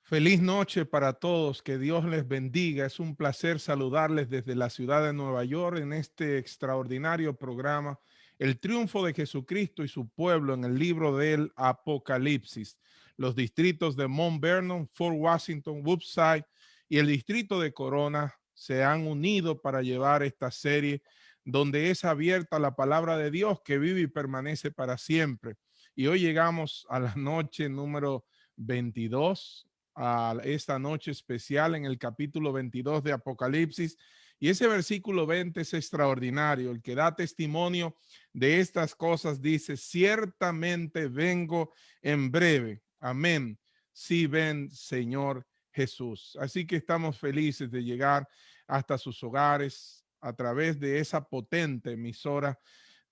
Feliz noche para todos, que Dios les bendiga. Es un placer saludarles desde la ciudad de Nueva York en este extraordinario programa, El triunfo de Jesucristo y su pueblo en el libro del Apocalipsis. Los distritos de Mount Vernon, Fort Washington, Woodside y el distrito de Corona se han unido para llevar esta serie donde es abierta la palabra de Dios que vive y permanece para siempre. Y hoy llegamos a la noche número 22, a esta noche especial en el capítulo 22 de Apocalipsis. Y ese versículo 20 es extraordinario. El que da testimonio de estas cosas dice: ciertamente vengo en breve. Amén. Sí, ven, Señor Jesús. Así que estamos felices de llegar hasta sus hogares a través de esa potente emisora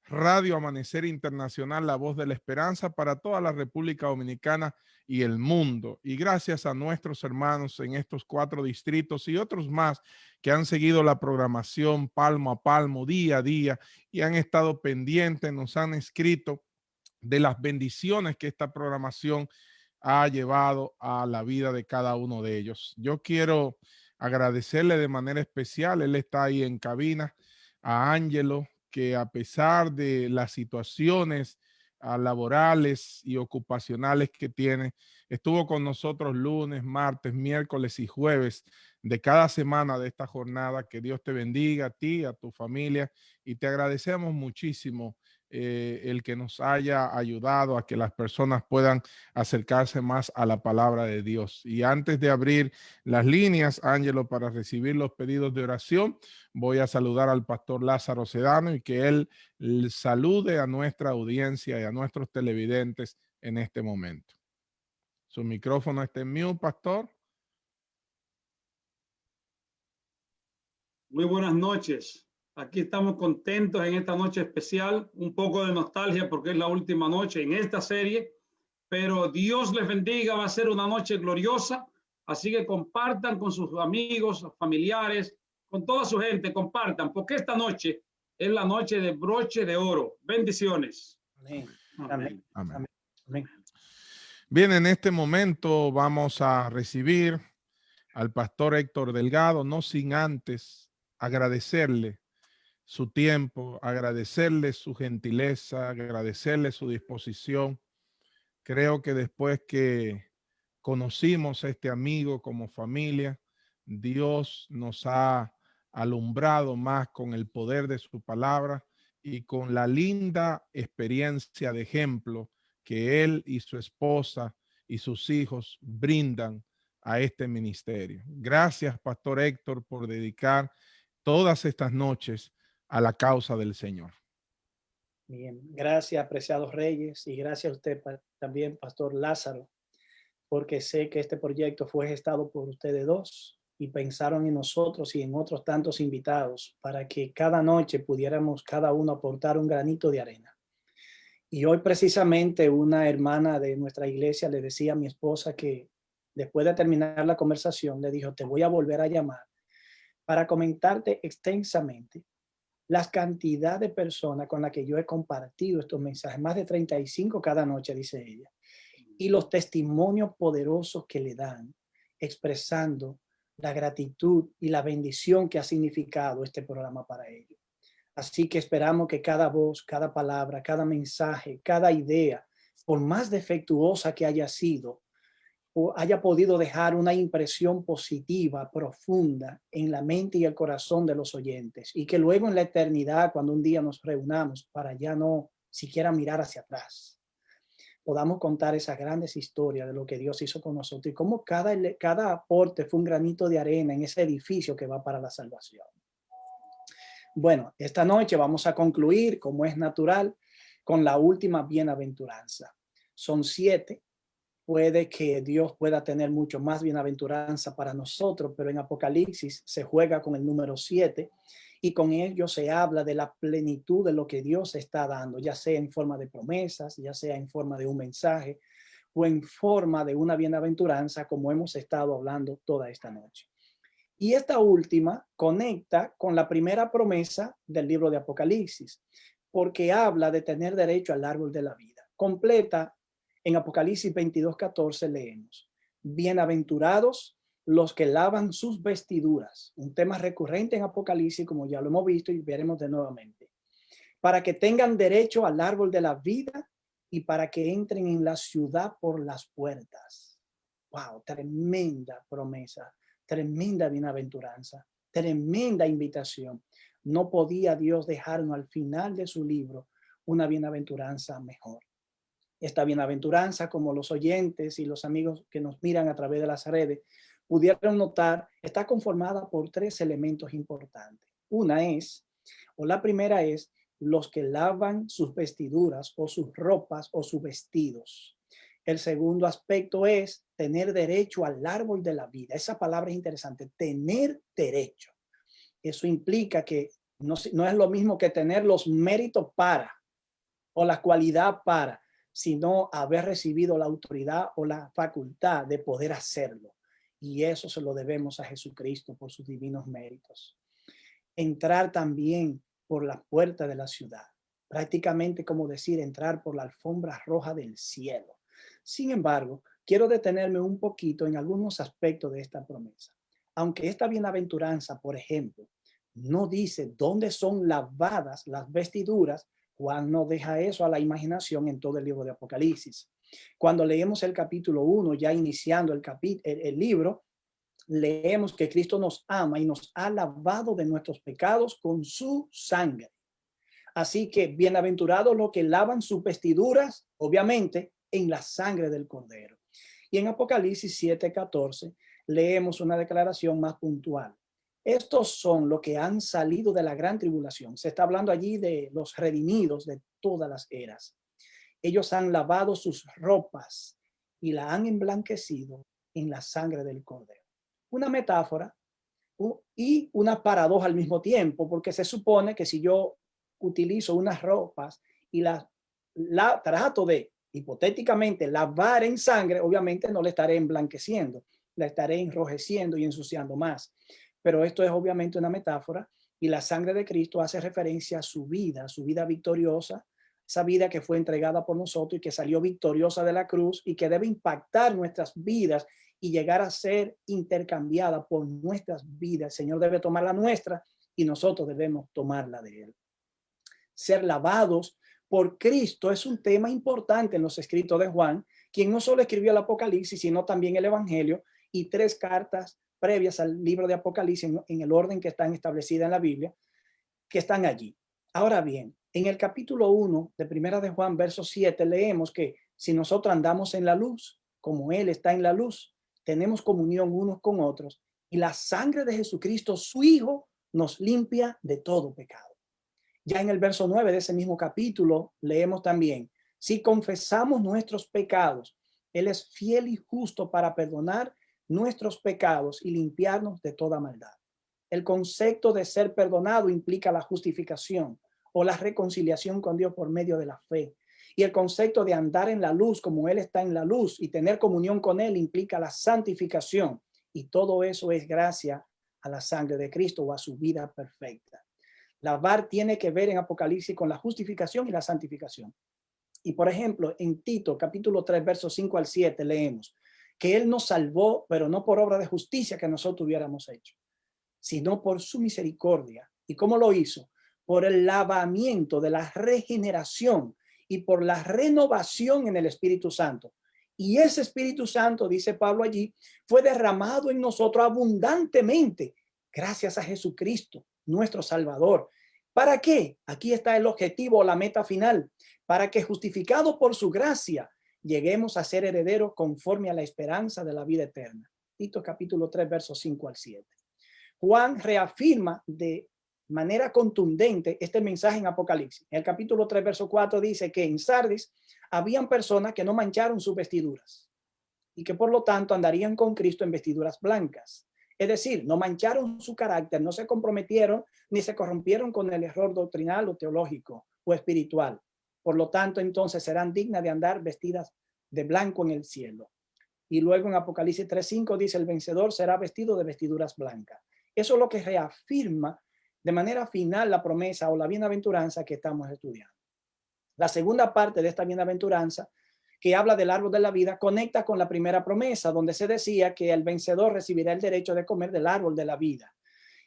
Radio Amanecer Internacional, la voz de la esperanza para toda la República Dominicana y el mundo. Y gracias a nuestros hermanos en estos 4 distritos y otros más que han seguido la programación palmo a palmo, día a día, y han estado pendientes, nos han escrito de las bendiciones que esta programación ha llevado a la vida de cada uno de ellos. Yo quiero agradecerle de manera especial, él está ahí en cabina, a Ángelo, que a pesar de las situaciones laborales y ocupacionales que tiene, estuvo con nosotros lunes, martes, miércoles y jueves de cada semana de esta jornada. Que Dios te bendiga a ti, a tu familia, y te agradecemos muchísimo el que nos haya ayudado a que las personas puedan acercarse más a la palabra de Dios. Y antes de abrir las líneas, Ángelo, para recibir los pedidos de oración, voy a saludar al pastor Lázaro Sedano y que él salude a nuestra audiencia y a nuestros televidentes en este momento. Su micrófono está en mute, pastor. Muy buenas noches. Aquí estamos contentos en esta noche especial, un poco de nostalgia porque es la última noche en esta serie, pero Dios les bendiga, va a ser una noche gloriosa, así que compartan con sus amigos, familiares, con toda su gente, compartan, porque esta noche es la noche de broche de oro. Bendiciones. Amén. Amén. Amén. Amén. Bien, en este momento vamos a recibir al pastor Héctor Delgado, no sin antes agradecerle su tiempo, agradecerle su gentileza, agradecerle su disposición. Creo que después que conocimos a este amigo como familia, Dios nos ha alumbrado más con el poder de su palabra y con la linda experiencia de ejemplo que él y su esposa y sus hijos brindan a este ministerio. Gracias, Pastor Héctor, por dedicar todas estas noches a la causa del Señor. Bien, gracias, apreciados reyes, y gracias a usted también, Pastor Lázaro, porque sé que este proyecto fue gestado por ustedes dos y pensaron en nosotros y en otros tantos invitados para que cada noche pudiéramos cada uno aportar un granito de arena. Y hoy precisamente una hermana de nuestra iglesia le decía a mi esposa que después de terminar la conversación le dijo: te voy a volver a llamar para comentarte extensamente las cantidad de personas con las que yo he compartido estos mensajes, más de 35 cada noche, dice ella, y los testimonios poderosos que le dan, expresando la gratitud y la bendición que ha significado este programa para ellos. Así que esperamos que cada voz, cada palabra, cada mensaje, cada idea, por más defectuosa que haya sido, haya podido dejar una impresión positiva, profunda en la mente y el corazón de los oyentes, y que luego en la eternidad, cuando un día nos reunamos para ya no siquiera mirar hacia atrás, podamos contar esas grandes historias de lo que Dios hizo con nosotros y cómo cada aporte fue un granito de arena en ese edificio que va para la salvación. Bueno, esta noche vamos a concluir, como es natural, con la última bienaventuranza. Son 7. Puede que Dios pueda tener mucho más bienaventuranza para nosotros, pero en Apocalipsis se juega con el número 7 y con ello se habla de la plenitud de lo que Dios está dando, ya sea en forma de promesas, ya sea en forma de un mensaje o en forma de una bienaventuranza, como hemos estado hablando toda esta noche. Y esta última conecta con la primera promesa del libro de Apocalipsis, porque habla de tener derecho al árbol de la vida. Completa en Apocalipsis 22:14 leemos: bienaventurados los que lavan sus vestiduras, un tema recurrente en Apocalipsis, como ya lo hemos visto y veremos de nuevamente, para que tengan derecho al árbol de la vida y para que entren en la ciudad por las puertas. Wow, tremenda promesa, tremenda bienaventuranza, tremenda invitación. No podía Dios dejarnos al final de su libro una bienaventuranza mejor. Esta bienaventuranza, como los oyentes y los amigos que nos miran a través de las redes pudieron notar, está conformada por 3 elementos importantes. La primera es los que lavan sus vestiduras o sus ropas o sus vestidos. El segundo aspecto es tener derecho al árbol de la vida. Esa palabra es interesante, tener derecho. Eso implica que no es lo mismo que tener los méritos para o la cualidad para, sino haber recibido la autoridad o la facultad de poder hacerlo. Y eso se lo debemos a Jesucristo por sus divinos méritos. Entrar también por la puerta de la ciudad, prácticamente como decir entrar por la alfombra roja del cielo. Sin embargo, quiero detenerme un poquito en algunos aspectos de esta promesa. Aunque esta bienaventuranza, por ejemplo, no dice dónde son lavadas las vestiduras, Juan no deja eso a la imaginación en todo el libro de Apocalipsis. Cuando leemos el capítulo 1, ya iniciando el libro, leemos que Cristo nos ama y nos ha lavado de nuestros pecados con su sangre. Así que bienaventurados los que lavan sus vestiduras, obviamente, en la sangre del Cordero. Y en Apocalipsis 7:14 leemos una declaración más puntual. Estos son los que han salido de la gran tribulación. Se está hablando allí de los redimidos de todas las eras. Ellos han lavado sus ropas y la han emblanquecido en la sangre del Cordero. Una metáfora y una paradoja al mismo tiempo, porque se supone que si yo utilizo unas ropas y la trato de hipotéticamente lavar en sangre, obviamente no le estaré emblanqueciendo, la estaré enrojeciendo y ensuciando más. Pero esto es obviamente una metáfora y la sangre de Cristo hace referencia a su vida victoriosa, esa vida que fue entregada por nosotros y que salió victoriosa de la cruz y que debe impactar nuestras vidas y llegar a ser intercambiada por nuestras vidas. El Señor debe tomar la nuestra y nosotros debemos tomar la de Él. Ser lavados por Cristo es un tema importante en los escritos de Juan, quien no solo escribió el Apocalipsis, sino también el Evangelio y 3 cartas previas al libro de Apocalipsis en el orden que están establecidas en la Biblia, que están allí. Ahora bien, en el capítulo 1 de Primera de Juan, verso 7, leemos que si nosotros andamos en la luz, como Él está en la luz, tenemos comunión unos con otros y la sangre de Jesucristo, su Hijo, nos limpia de todo pecado. Ya en el verso 9 de ese mismo capítulo leemos también, si confesamos nuestros pecados, Él es fiel y justo para perdonar nuestros pecados y limpiarnos de toda maldad. El concepto de ser perdonado implica la justificación o la reconciliación con Dios por medio de la fe. Y el concepto de andar en la luz como Él está en la luz y tener comunión con Él implica la santificación. Y todo eso es gracias a la sangre de Cristo o a su vida perfecta. Lavar tiene que ver en Apocalipsis con la justificación y la santificación. Y por ejemplo, en Tito capítulo 3, versos 5 al 7 leemos que Él nos salvó, pero no por obra de justicia que nosotros hubiéramos hecho, sino por su misericordia. ¿Y cómo lo hizo? Por el lavamiento de la regeneración y por la renovación en el Espíritu Santo. Y ese Espíritu Santo, dice Pablo allí, fue derramado en nosotros abundantemente gracias a Jesucristo, nuestro Salvador. ¿Para qué? Aquí está el objetivo, la meta final, para que justificados por su gracia lleguemos a ser herederos conforme a la esperanza de la vida eterna. Tito capítulo 3, versos 5 al 7. Juan reafirma de manera contundente este mensaje en Apocalipsis. En el capítulo 3, verso 4 dice que en Sardis habían personas que no mancharon sus vestiduras y que por lo tanto andarían con Cristo en vestiduras blancas. Es decir, no mancharon su carácter, no se comprometieron ni se corrompieron con el error doctrinal o teológico o espiritual. Por lo tanto, entonces serán dignas de andar vestidas de blanco en el cielo. Y luego en Apocalipsis 3:5 dice, el vencedor será vestido de vestiduras blancas. Eso es lo que reafirma de manera final la promesa o la bienaventuranza que estamos estudiando. La segunda parte de esta bienaventuranza, que habla del árbol de la vida, conecta con la primera promesa, donde se decía que el vencedor recibirá el derecho de comer del árbol de la vida.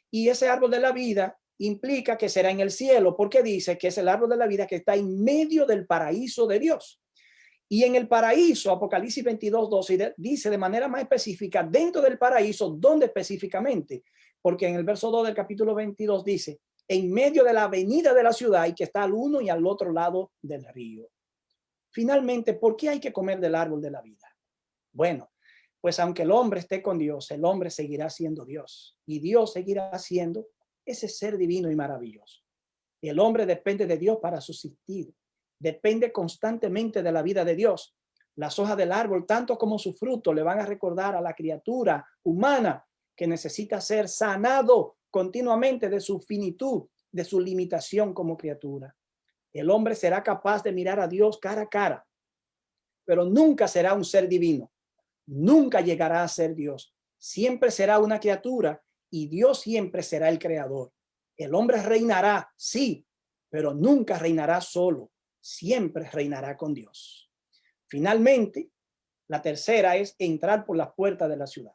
Y ese árbol de la vida implica que será en el cielo, porque dice que es el árbol de la vida que está en medio del paraíso de Dios. Y en el paraíso, Apocalipsis 22:12 dice de manera más específica, dentro del paraíso, ¿dónde específicamente? Porque en el verso 2 del capítulo 22 dice, en medio de la avenida de la ciudad, y que está al uno y al otro lado del río. Finalmente, ¿por qué hay que comer del árbol de la vida? Bueno, pues aunque el hombre esté con Dios, el hombre seguirá siendo Dios, y Dios seguirá siendo ese ser divino y maravilloso. El hombre depende de Dios para subsistir, depende constantemente de la vida de Dios. Las hojas del árbol, tanto como su fruto, le van a recordar a la criatura humana que necesita ser sanado continuamente de su finitud, de su limitación como criatura. El hombre será capaz de mirar a Dios cara a cara, pero nunca será un ser divino. Nunca llegará a ser Dios. Siempre será una criatura y Dios siempre será el creador. El hombre reinará, sí, pero nunca reinará solo. Siempre reinará con Dios. Finalmente, la tercera es entrar por las puertas de la ciudad.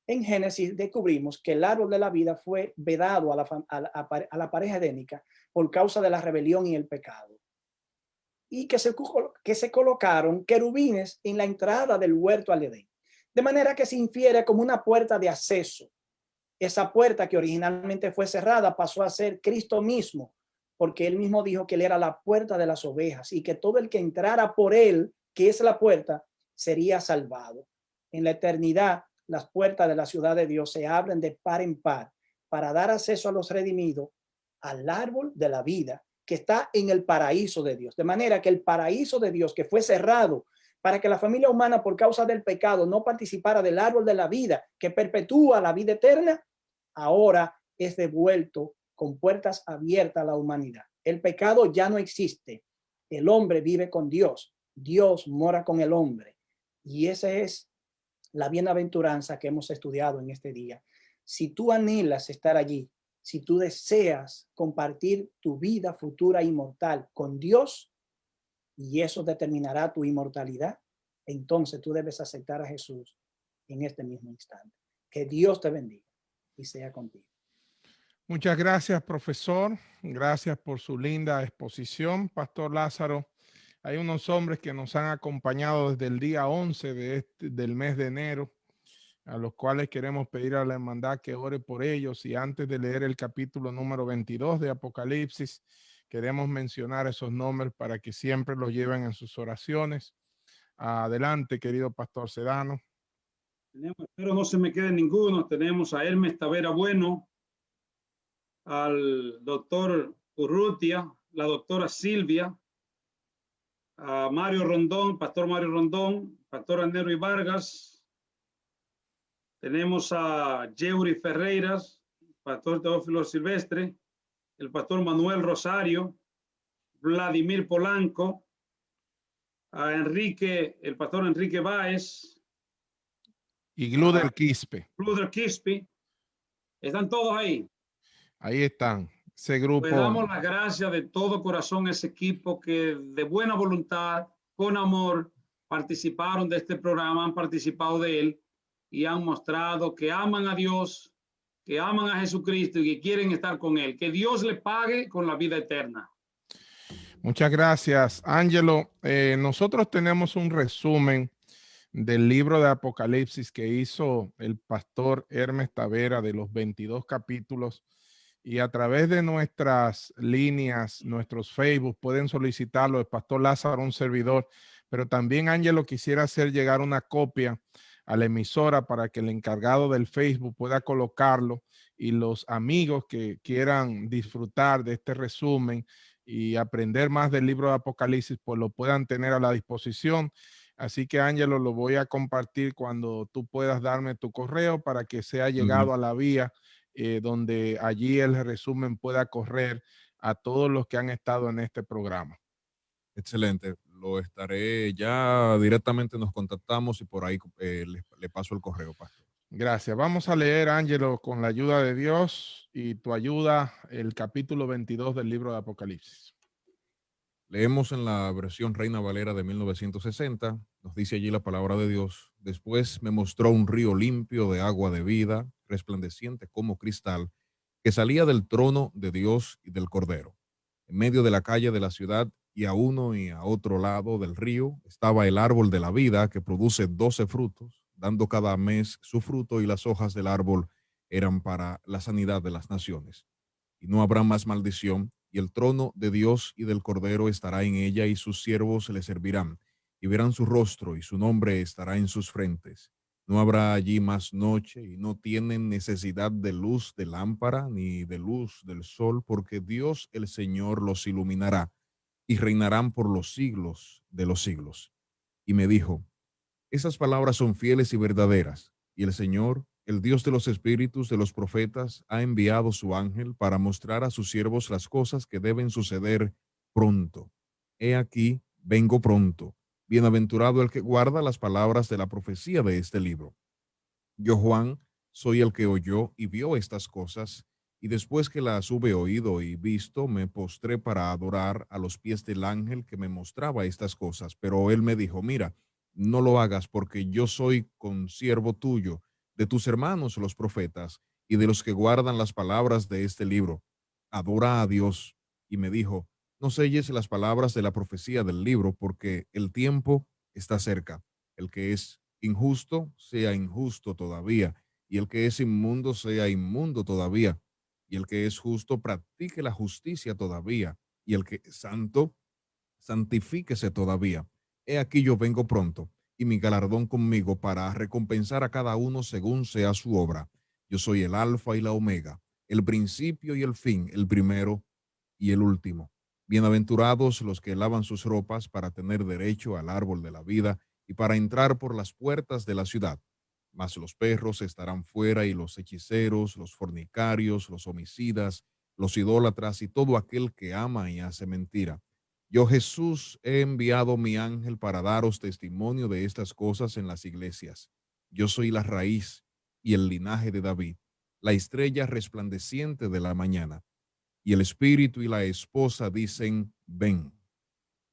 En Génesis descubrimos que el árbol de la vida fue vedado a la pareja edénica por causa de la rebelión y el pecado. Y que se colocaron querubines en la entrada del huerto al Edén. De manera que se infiere como una puerta de acceso. Esa puerta que originalmente fue cerrada pasó a ser Cristo mismo, porque él mismo dijo que él era la puerta de las ovejas y que todo el que entrara por él, que es la puerta, sería salvado. En la eternidad, las puertas de la ciudad de Dios se abren de par en par para dar acceso a los redimidos al árbol de la vida que está en el paraíso de Dios. De manera que el paraíso de Dios que fue cerrado para que la familia humana por causa del pecado no participara del árbol de la vida que perpetúa la vida eterna, ahora es devuelto con puertas abiertas a la humanidad. El pecado ya no existe. El hombre vive con Dios. Dios mora con el hombre. Y esa es la bienaventuranza que hemos estudiado en este día. Si tú anhelas estar allí, si tú deseas compartir tu vida futura inmortal con Dios, y eso determinará tu inmortalidad, entonces tú debes aceptar a Jesús en este mismo instante. Que Dios te bendiga y sea contigo. Muchas gracias, profesor. Gracias por su linda exposición, Pastor Lázaro. Hay unos hombres que nos han acompañado desde el día 11 del mes de enero, a los cuales queremos pedir a la hermandad que ore por ellos. Y antes de leer el capítulo número 22 de Apocalipsis, queremos mencionar esos nombres para que siempre los lleven en sus oraciones. Adelante, querido Pastor Sedano. Pero no se me quede ninguno. Tenemos a Hermes Tavera Bueno, al doctor Urrutia, la doctora Silvia, a Mario Rondón, Pastor Mario Rondón, Pastor Andero y Vargas. Tenemos a Yeuri Ferreiras, Pastor Teófilo Silvestre, el Pastor Manuel Rosario, Vladimir Polanco, a Enrique, el Pastor Enrique Báez. Y Gluder Quispe. Gluder Quispe. ¿Están todos ahí? Ahí están. Ese grupo. Le damos las gracias de todo corazón a ese equipo que de buena voluntad, con amor, participaron de este programa, han participado de él y han mostrado que aman a Dios, que aman a Jesucristo y que quieren estar con él. Que Dios le pague con la vida eterna. Muchas gracias, Ángelo. Nosotros tenemos un resumen del libro de Apocalipsis que hizo el pastor Hermes Tavera de los 22 capítulos. Y a través de nuestras líneas, nuestros Facebook, pueden solicitarlo. El pastor Lázaro, un servidor, pero también Ángelo quisiera hacer llegar una copia a la emisora para que el encargado del Facebook pueda colocarlo y los amigos que quieran disfrutar de este resumen y aprender más del libro de Apocalipsis, pues lo puedan tener a la disposición. Así que, Ángelo, lo voy a compartir cuando tú puedas darme tu correo para que sea llegado a la vía donde allí el resumen pueda correr a todos los que han estado en este programa. Excelente, lo estaré ya directamente, nos contactamos y por ahí le paso el correo, pastor. Gracias. Vamos a leer, Ángelo, con la ayuda de Dios y tu ayuda, el capítulo 22 del libro de Apocalipsis. Leemos en la versión Reina Valera de 1960, nos dice allí la palabra de Dios. Después me mostró un río limpio de agua de vida, resplandeciente como cristal, que salía del trono de Dios y del Cordero. En medio de la calle de la ciudad y a uno y a otro lado del río estaba el árbol de la vida que produce 12 frutos, dando cada mes su fruto, y las hojas del árbol eran para la sanidad de las naciones. Y no habrá más maldición, y el trono de Dios y del Cordero estará en ella, y sus siervos le servirán, y verán su rostro, y su nombre estará en sus frentes. No habrá allí más noche, y no tienen necesidad de luz de lámpara, ni de luz del sol, porque Dios el Señor los iluminará, y reinarán por los siglos de los siglos. Y me dijo, esas palabras son fieles y verdaderas, y el Señor, el Dios de los espíritus de los profetas, ha enviado su ángel para mostrar a sus siervos las cosas que deben suceder pronto. He aquí, vengo pronto. Bienaventurado el que guarda las palabras de la profecía de este libro. Yo, Juan, soy el que oyó y vio estas cosas, y después que las hube oído y visto, me postré para adorar a los pies del ángel que me mostraba estas cosas. Pero él me dijo, mira, no lo hagas, porque yo soy consiervo tuyo, de tus hermanos los profetas, y de los que guardan las palabras de este libro. Adora a Dios. Y me dijo, no selles las palabras de la profecía del libro, porque el tiempo está cerca. El que es injusto sea injusto todavía, y el que es inmundo sea inmundo todavía, y el que es justo practique la justicia todavía, y el que es santo santifíquese todavía. He aquí yo vengo pronto, y mi galardón conmigo para recompensar a cada uno según sea su obra. Yo soy el alfa y la omega, el principio y el fin, el primero y el último. Bienaventurados los que lavan sus ropas para tener derecho al árbol de la vida y para entrar por las puertas de la ciudad. Mas los perros estarán fuera, y los hechiceros, los fornicarios, los homicidas, los idólatras y todo aquel que ama y hace mentira. Yo, Jesús, he enviado mi ángel para daros testimonio de estas cosas en las iglesias. Yo soy la raíz y el linaje de David, la estrella resplandeciente de la mañana. Y el espíritu y la esposa dicen, ven.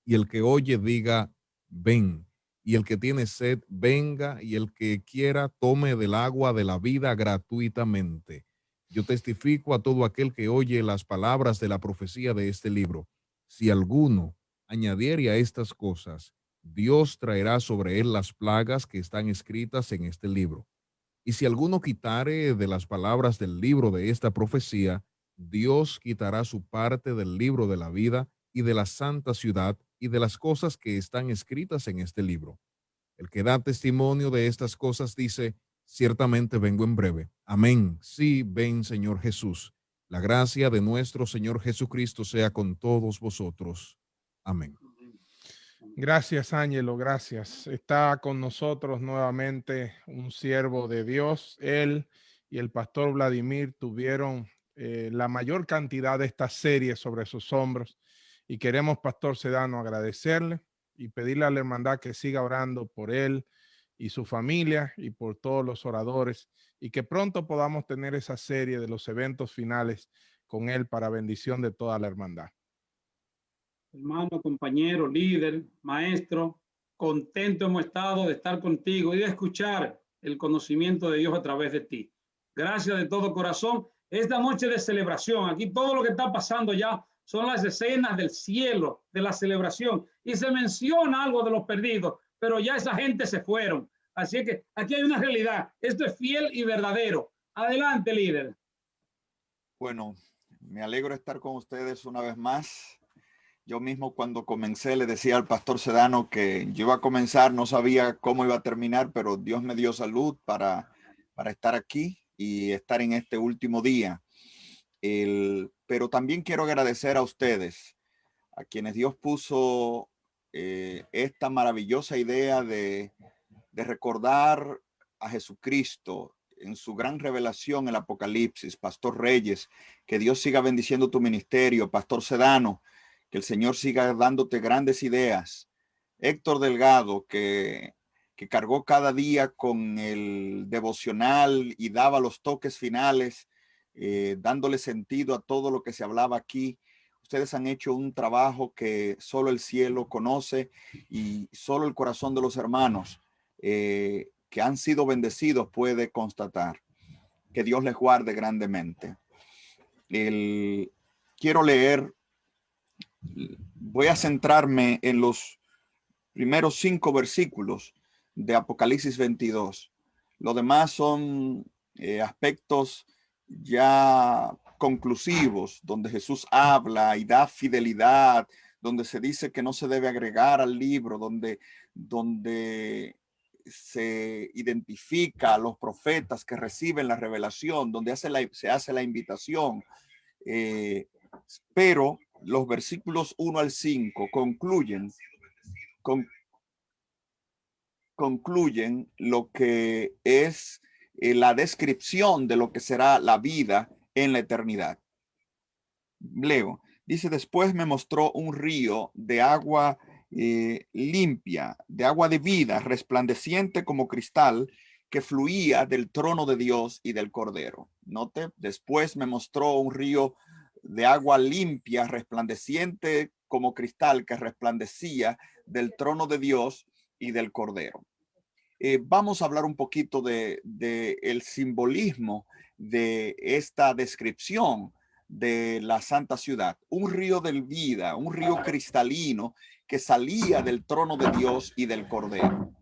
Y el que oye diga, ven. Y el que tiene sed, venga, y el que quiera, tome del agua de la vida gratuitamente. Yo testifico a todo aquel que oye las palabras de la profecía de este libro. Si alguno añadiere a estas cosas, Dios traerá sobre él las plagas que están escritas en este libro. Y si alguno quitare de las palabras del libro de esta profecía, Dios quitará su parte del libro de la vida y de la santa ciudad y de las cosas que están escritas en este libro. El que da testimonio de estas cosas dice, ciertamente vengo en breve. Amén. Sí, ven, Señor Jesús. La gracia de nuestro Señor Jesucristo sea con todos vosotros. Amén. Gracias, Ángelo, gracias. Está con nosotros nuevamente un siervo de Dios. Él y el pastor Vladimir tuvieron la mayor cantidad de esta serie sobre sus hombros, y queremos, pastor Sedano, agradecerle y pedirle a la hermandad que siga orando por él y su familia y por todos los oradores, y que pronto podamos tener esa serie de los eventos finales con él para bendición de toda la hermandad. Hermano, compañero, líder, maestro, contento hemos estado de estar contigo y de escuchar el conocimiento de Dios a través de ti. Gracias de todo corazón. Esta noche de celebración, aquí todo lo que está pasando ya son las escenas del cielo, de la celebración, y se menciona algo de los perdidos, pero ya esa gente se fueron. Así que aquí hay una realidad. Esto es fiel y verdadero. Adelante, líder. Bueno, me alegro de estar con ustedes una vez más. Yo mismo cuando comencé le decía al pastor Sedano que yo iba a comenzar, no sabía cómo iba a terminar, pero Dios me dio salud para estar aquí y estar en este último día. Pero también quiero agradecer a ustedes, a quienes Dios puso esta maravillosa idea de recordar a Jesucristo en su gran revelación, el Apocalipsis. Pastor Reyes, que Dios siga bendiciendo tu ministerio. Pastor Sedano, que el Señor siga dándote grandes ideas. Héctor Delgado, que cargó cada día con el devocional y daba los toques finales, dándole sentido a todo lo que se hablaba aquí. Ustedes han hecho un trabajo que solo el cielo conoce y solo el corazón de los hermanos que han sido bendecidos puede constatar. Que Dios les guarde grandemente. Quiero leer, voy a centrarme en los primeros 5 versículos de Apocalipsis 22. Lo demás son aspectos ya conclusivos, donde Jesús habla y da fidelidad, donde se dice que no se debe agregar al libro, donde se identifica a los profetas que reciben la revelación, donde se hace la invitación. Pero los versículos 1 al 5 concluyen lo que es la descripción de lo que será la vida en la eternidad. Leo, dice, después me mostró un río de agua limpia, de agua de vida, resplandeciente como cristal, que fluía del trono de Dios y del Cordero. Note, después me mostró un río de agua limpia, resplandeciente como cristal, que resplandecía del trono de Dios y del Cordero. Vamos a hablar un poquito de el simbolismo de esta descripción de la santa ciudad. Un río de vida, un río cristalino que salía del trono de Dios y del Cordero.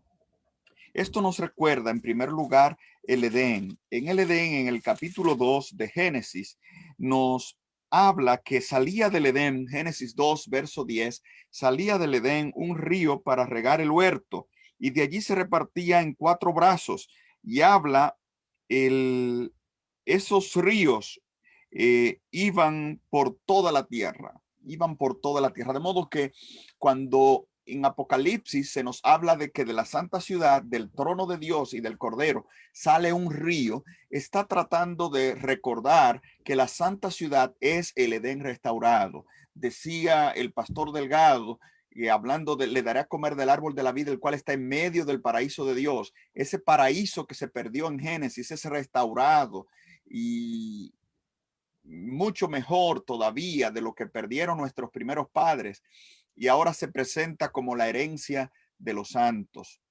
Esto nos recuerda, en primer lugar, el Edén. En el Edén, en el capítulo 2 de Génesis, nos habla que salía del Edén, Génesis 2, verso 10, salía del Edén un río para regar el huerto, y de allí se repartía en 4 brazos, y habla esos ríos iban por toda la tierra, de modo que cuando en Apocalipsis se nos habla de que de la santa ciudad, del trono de Dios y del Cordero sale un río, está tratando de recordar que la santa ciudad es el Edén restaurado. Decía el pastor Delgado, hablando le daré a comer del árbol de la vida, el cual está en medio del paraíso de Dios. Ese paraíso que se perdió en Génesis es restaurado y mucho mejor todavía de lo que perdieron nuestros primeros padres, y ahora se presenta como la herencia de los santos.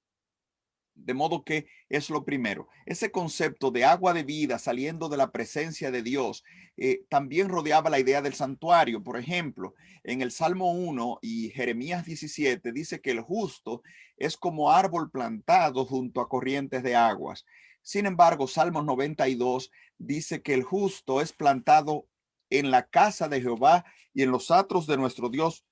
De modo que es lo primero. Ese concepto de agua de vida saliendo de la presencia de Dios también rodeaba la idea del santuario. Por ejemplo, en el Salmo 1 y Jeremías 17 dice que el justo es como árbol plantado junto a corrientes de aguas. Sin embargo, Salmos 92 dice que el justo es plantado en la casa de Jehová y en los atros de nuestro Dios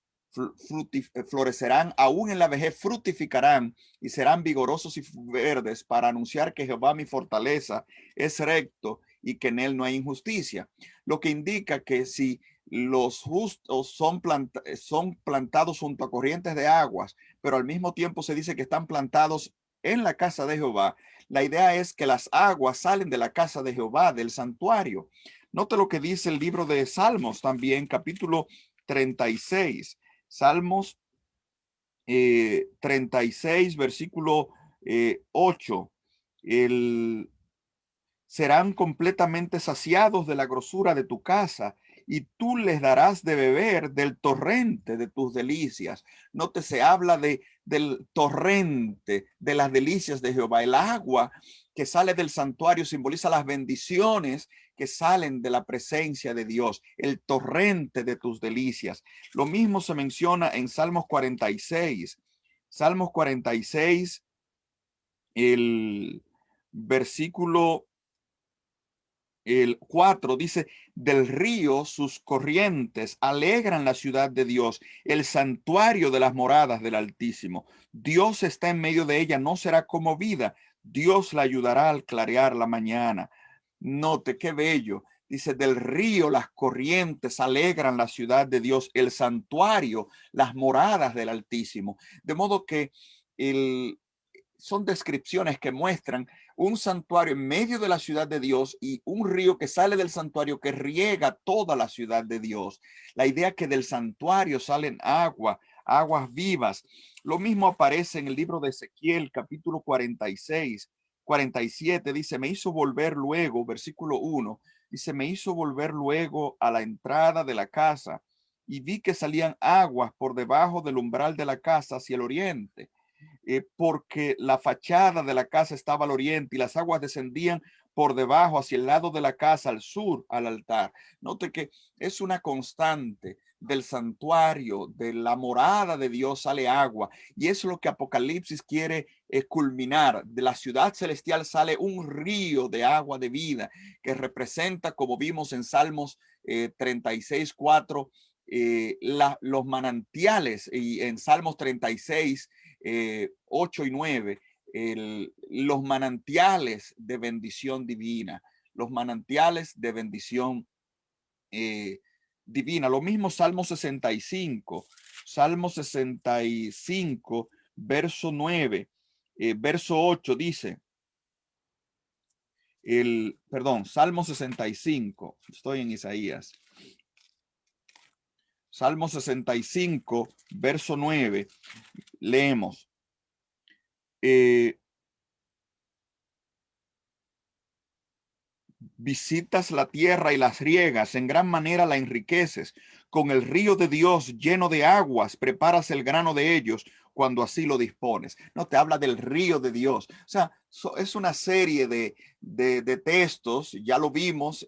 florecerán, aún en la vejez fructificarán y serán vigorosos y verdes, para anunciar que Jehová mi fortaleza es recto y que en él no hay injusticia. Lo que indica que si los justos son plantados junto a corrientes de aguas, pero al mismo tiempo se dice que están plantados en la casa de Jehová, la idea es que las aguas salen de la casa de Jehová, del santuario. Note lo que dice el libro de Salmos también, capítulo 36. Salmos 36, versículo 8. Serán completamente saciados de la grosura de tu casa, y tú les darás de beber del torrente de tus delicias. Note, se habla del torrente de las delicias de Jehová. El agua que sale del santuario simboliza las bendiciones que salen de la presencia de Dios, el torrente de tus delicias. Lo mismo se menciona en Salmos 46. Salmos 46, el versículo 4 dice, del río sus corrientes alegran la ciudad de Dios, el santuario de las moradas del Altísimo. Dios está en medio de ella, no será conmovida. Dios la ayudará al clarear la mañana. Note qué bello. Dice, del río las corrientes alegran la ciudad de Dios, el santuario, las moradas del Altísimo. De modo que son descripciones que muestran un santuario en medio de la ciudad de Dios y un río que sale del santuario que riega toda la ciudad de Dios. La idea que del santuario salen aguas vivas. Lo mismo aparece en el libro de Ezequiel, capítulo 46, 47. Dice, me hizo volver luego, versículo 1, dice, me hizo volver luego a la entrada de la casa y vi que salían aguas por debajo del umbral de la casa hacia el oriente, porque la fachada de la casa estaba al oriente y las aguas descendían por debajo hacia el lado de la casa al sur, al altar. Note que es una constante. Del santuario, de la morada de Dios sale agua, y eso es lo que Apocalipsis quiere culminar. De la ciudad celestial sale un río de agua de vida, que representa, como vimos en Salmos 36:4, los manantiales, y en Salmos 36, 8 y 9, los manantiales de bendición divina, los manantiales de bendición divina. Lo mismo Salmo 65, verso 9, verso 8 dice, Salmo 65, estoy en Isaías. Salmo 65, verso 9, leemos. Visitas la tierra y las riegas, en gran manera la enriqueces. Con el río de Dios lleno de aguas, preparas el grano de ellos cuando así lo dispones. No te habla del río de Dios. O sea, es una serie de textos, ya lo vimos,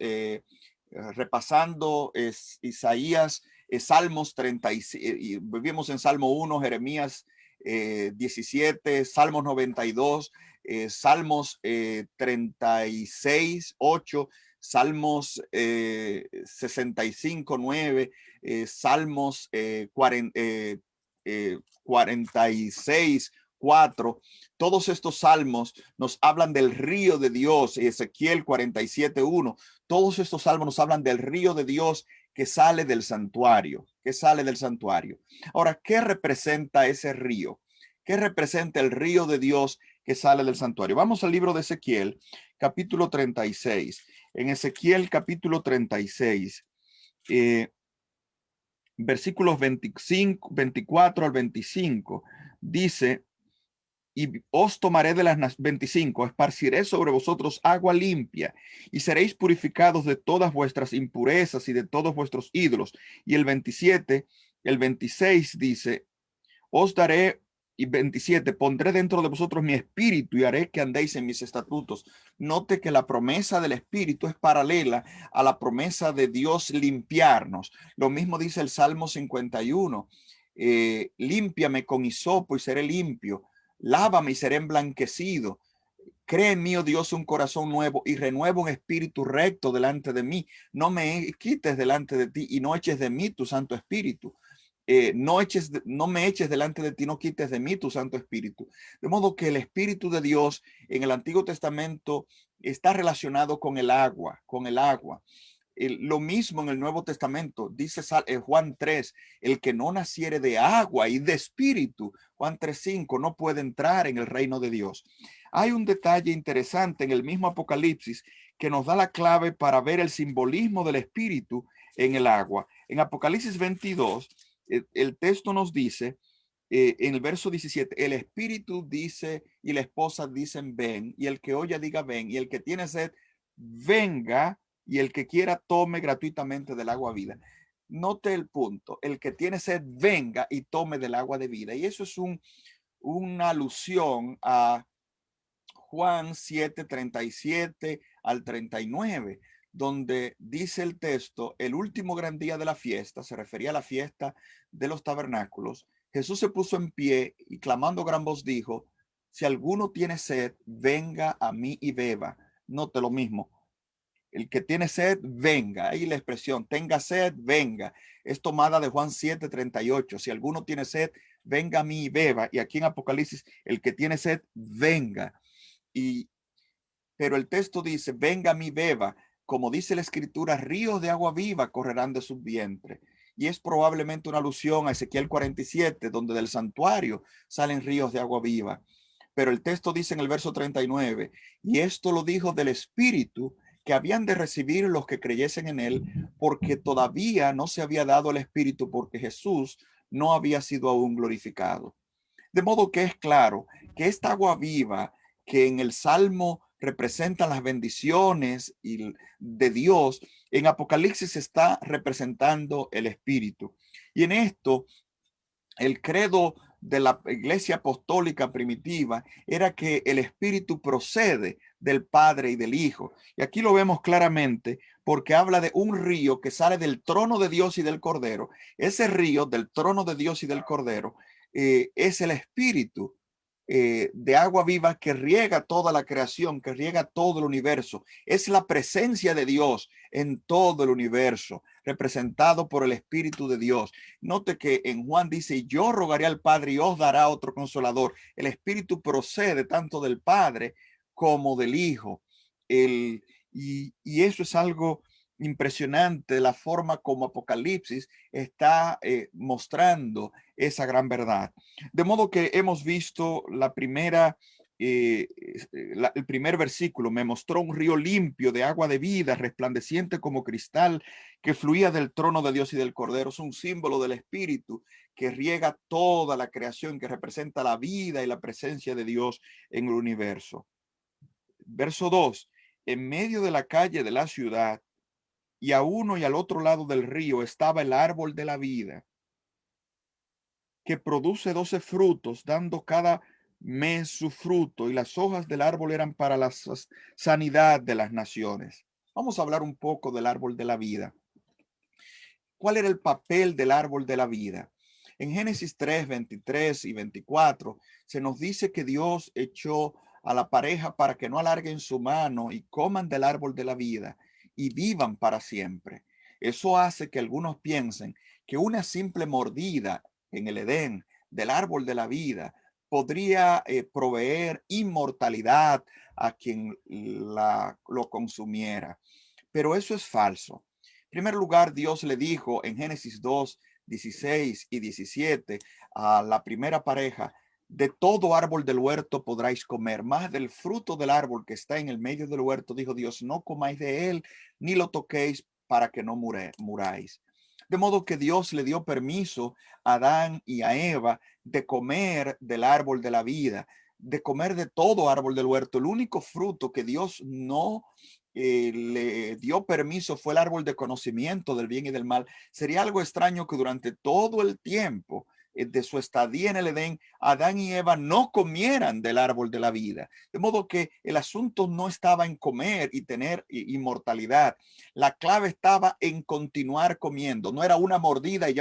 repasando Isaías, Salmos 36, vivimos en Salmo 1, Jeremías 17, Salmos 92, Salmos 36, 8, Salmos 65, 9, Salmos 46, 4. Todos estos salmos nos hablan del río de Dios. Ezequiel 47, 1. Todos estos salmos nos hablan del río de Dios que sale del santuario, Ahora, ¿qué representa ese río? ¿Qué representa el río de Dios que sale del santuario? Vamos al libro de Ezequiel, capítulo 36. En Ezequiel, capítulo 36, versículos 24 al 25, dice, y os tomaré de las 25, esparciré sobre vosotros agua limpia y seréis purificados de todas vuestras impurezas y de todos vuestros ídolos. Y el 26 dice, os daré, y 27, pondré dentro de vosotros mi espíritu y haré que andéis en mis estatutos. Note que la promesa del espíritu es paralela a la promesa de Dios limpiarnos. Lo mismo dice el Salmo 51, límpiame con hisopo y seré limpio. Lávame y seré emblanquecido. Cree en mí, oh Dios, un corazón nuevo y renueva un espíritu recto delante de mí. No me quites delante de ti y no eches de mí tu Santo Espíritu. No me eches delante de ti, no quites de mí tu Santo Espíritu. De modo que el Espíritu de Dios en el Antiguo Testamento está relacionado con el agua, lo mismo en el Nuevo Testamento, dice Juan 3, el que no naciere de agua y de espíritu, Juan 3:5, no puede entrar en el reino de Dios. Hay un detalle interesante en el mismo Apocalipsis que nos da la clave para ver el simbolismo del espíritu en el agua. En Apocalipsis 22, el texto nos dice, en el verso 17, el espíritu dice y la esposa dicen ven, y el que oye diga ven, y el que tiene sed venga, y el que quiera tome gratuitamente del agua vida. Note el punto, el que tiene sed venga y tome del agua de vida. Y eso es una alusión a Juan 7, 37 al 39, donde dice el texto, el último gran día de la fiesta, se refería a la fiesta de los tabernáculos, Jesús se puso en pie y clamando a gran voz dijo, si alguno tiene sed, venga a mí y beba. Note lo mismo. El que tiene sed, venga. Ahí la expresión, tenga sed, venga. Es tomada de Juan 7, 38. Si alguno tiene sed, venga a mí y beba. Y aquí en Apocalipsis, el que tiene sed, venga. Pero el texto dice, venga a mí, beba. Como dice la escritura, ríos de agua viva correrán de su vientre. Y es probablemente una alusión a Ezequiel 47, donde del santuario salen ríos de agua viva. Pero el texto dice en el verso 39, y esto lo dijo del Espíritu que habían de recibir los que creyesen en él, porque todavía no se había dado el Espíritu, porque Jesús no había sido aún glorificado. De modo que es claro que esta agua viva que en el Salmo representan las bendiciones de Dios, en Apocalipsis está representando el Espíritu. Y en esto, el credo de la iglesia apostólica primitiva era que el Espíritu procede del Padre y del Hijo. Y aquí lo vemos claramente porque habla de un río que sale del trono de Dios y del Cordero. Ese río del trono de Dios y del Cordero es el Espíritu de agua viva que riega toda la creación, que riega todo el universo. Es la presencia de Dios en todo el universo, representado por el Espíritu de Dios. Note que en Juan dice, yo rogaré al Padre y os dará otro consolador. El Espíritu procede tanto del Padre como del Hijo. Y eso es algo impresionante, la forma como Apocalipsis está mostrando esa gran verdad. De modo que hemos visto el primer versículo, me mostró un río limpio de agua de vida, resplandeciente como cristal, que fluía del trono de Dios y del Cordero. Es un símbolo del Espíritu que riega toda la creación, que representa la vida y la presencia de Dios en el universo. Verso 2, en medio de la calle de la ciudad, y a uno y al otro lado del río estaba el árbol de la vida, que produce 12 frutos, dando cada mes su fruto, y las hojas del árbol eran para la sanidad de las naciones. Vamos a hablar un poco del árbol de la vida. ¿Cuál era el papel del árbol de la vida? En Génesis 3, 23 y 24 se nos dice que Dios echó a la pareja para que no alarguen su mano y coman del árbol de la vida y vivan para siempre. Eso hace que algunos piensen que una simple mordida en el Edén del árbol de la vida podría proveer inmortalidad a quien lo consumiera. Pero eso es falso. En primer lugar, Dios le dijo en Génesis 2, 16 y 17 a la primera pareja, de todo árbol del huerto podráis comer, más del fruto del árbol que está en el medio del huerto, dijo Dios, no comáis de él, ni lo toquéis para que no muráis. De modo que Dios le dio permiso a Adán y a Eva de comer del árbol de la vida, de comer de todo árbol del huerto. El único fruto que Dios no le dio permiso fue el árbol de conocimiento del bien y del mal. Sería algo extraño que durante todo el tiempo de su estadía en el Edén, Adán y Eva no comieran del árbol de la vida. De modo que el asunto no estaba en comer y tener inmortalidad. La clave estaba en continuar comiendo. No era una mordida y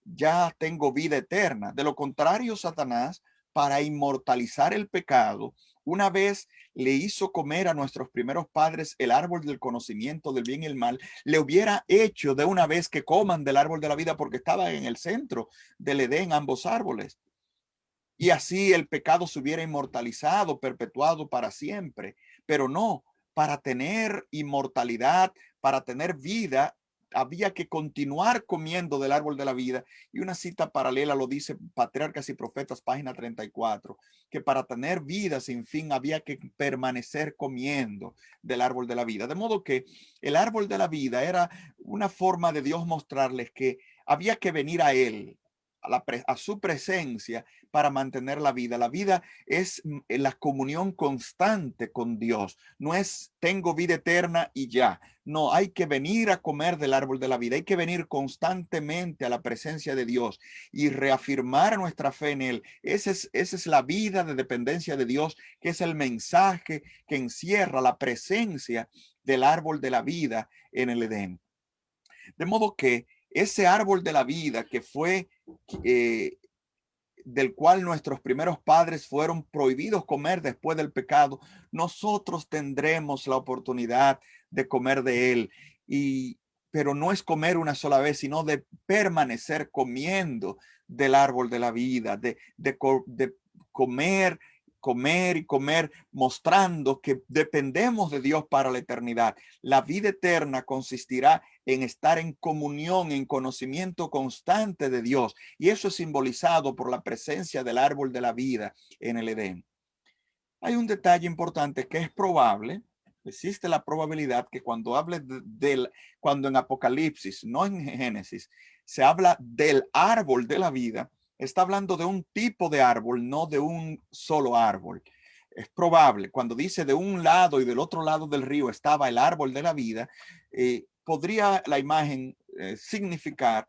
ya tengo vida eterna. De lo contrario, Satanás, para inmortalizar el pecado, una vez le hizo comer a nuestros primeros padres el árbol del conocimiento del bien y el mal, le hubiera hecho de una vez que coman del árbol de la vida porque estaba en el centro del Edén ambos árboles. Y así el pecado se hubiera inmortalizado, perpetuado para siempre. Pero no, para tener inmortalidad, para tener vida, había que continuar comiendo del árbol de la vida. Y una cita paralela lo dice Patriarcas y Profetas, página 34, que para tener vida sin fin había que permanecer comiendo del árbol de la vida. De modo que el árbol de la vida era una forma de Dios mostrarles que había que venir a él, a su presencia para mantener la vida. La vida es la comunión constante con Dios. No es tengo vida eterna y ya. No, hay que venir a comer del árbol de la vida. Hay que venir constantemente a la presencia de Dios y reafirmar nuestra fe en él. Esa es la vida de dependencia de Dios, que es el mensaje que encierra la presencia del árbol de la vida en el Edén. De modo que ese árbol de la vida que fue del cual nuestros primeros padres fueron prohibidos comer después del pecado, nosotros tendremos la oportunidad de comer de él. Pero no es comer una sola vez, sino de permanecer comiendo del árbol de la vida, de comer y comer, mostrando que dependemos de Dios para la eternidad. La vida eterna consistirá en estar en comunión, en conocimiento constante de Dios. Y eso es simbolizado por la presencia del árbol de la vida en el Edén. Hay un detalle importante que es probable. Existe la probabilidad que cuando hable cuando en Apocalipsis, no en Génesis, se habla del árbol de la vida, está hablando de un tipo de árbol, no de un solo árbol. es probable, cuando dice de un lado y del otro lado del río estaba el árbol de la vida, podría la imagen significar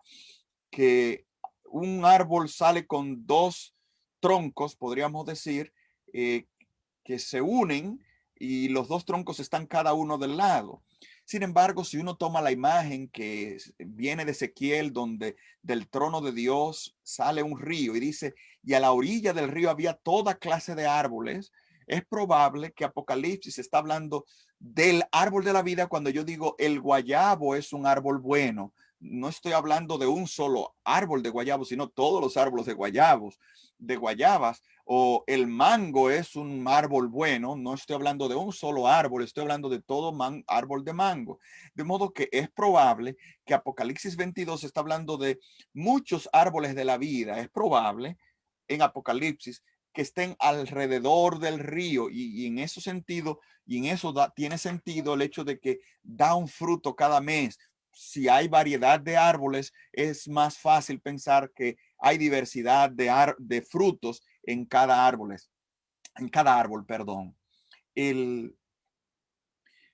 que un árbol sale con dos troncos, podríamos decir, que se unen y los dos troncos están cada uno del lado. Sin embargo, si uno toma la imagen que viene de Ezequiel, donde del trono de Dios sale un río y dice, y a la orilla del río había toda clase de árboles, es probable que Apocalipsis está hablando del árbol de la vida. Cuando yo digo el guayabo es un árbol bueno, no estoy hablando de un solo árbol de guayabos, sino todos los árboles de guayabas, o el mango es un árbol bueno, no estoy hablando de un solo árbol, estoy hablando de todo árbol de mango. De modo que es probable que Apocalipsis 22 está hablando de muchos árboles de la vida. Es probable en Apocalipsis que estén alrededor del río y en ese sentido, y en eso tiene sentido el hecho de que da un fruto cada mes. Si hay variedad de árboles, es más fácil pensar que hay diversidad de frutos en cada árbol, perdón.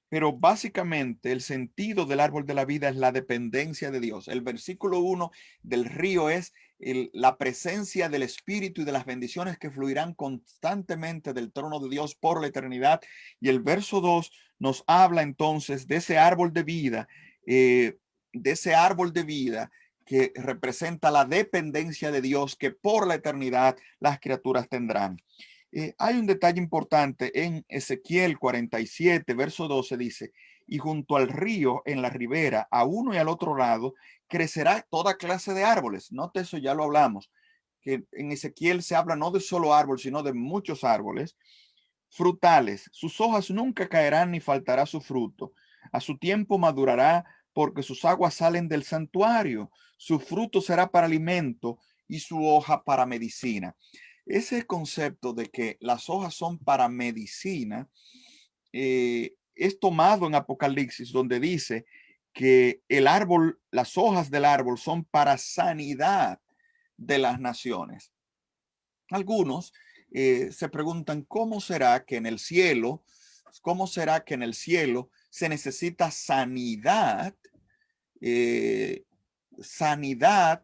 Pero básicamente el sentido del árbol de la vida es la dependencia de Dios. El versículo 1 del río es la presencia del Espíritu y de las bendiciones que fluirán constantemente del trono de Dios por la eternidad. Y el verso 2 nos habla entonces de ese árbol de vida, que representa la dependencia de Dios que por la eternidad las criaturas tendrán. Hay un detalle importante en Ezequiel 47, verso 12, dice, y junto al río, en la ribera, a uno y al otro lado, crecerá toda clase de árboles. Note eso, ya lo hablamos, que en Ezequiel se habla no de solo árbol, sino de muchos árboles frutales. Sus hojas nunca caerán ni faltará su fruto. A su tiempo madurará porque sus aguas salen del santuario. Su fruto será para alimento y su hoja para medicina. Ese concepto de que las hojas son para medicina es tomado en Apocalipsis, donde dice que el árbol, las hojas del árbol son para sanidad de las naciones. Algunos se preguntan cómo será que en el cielo se necesita sanidad,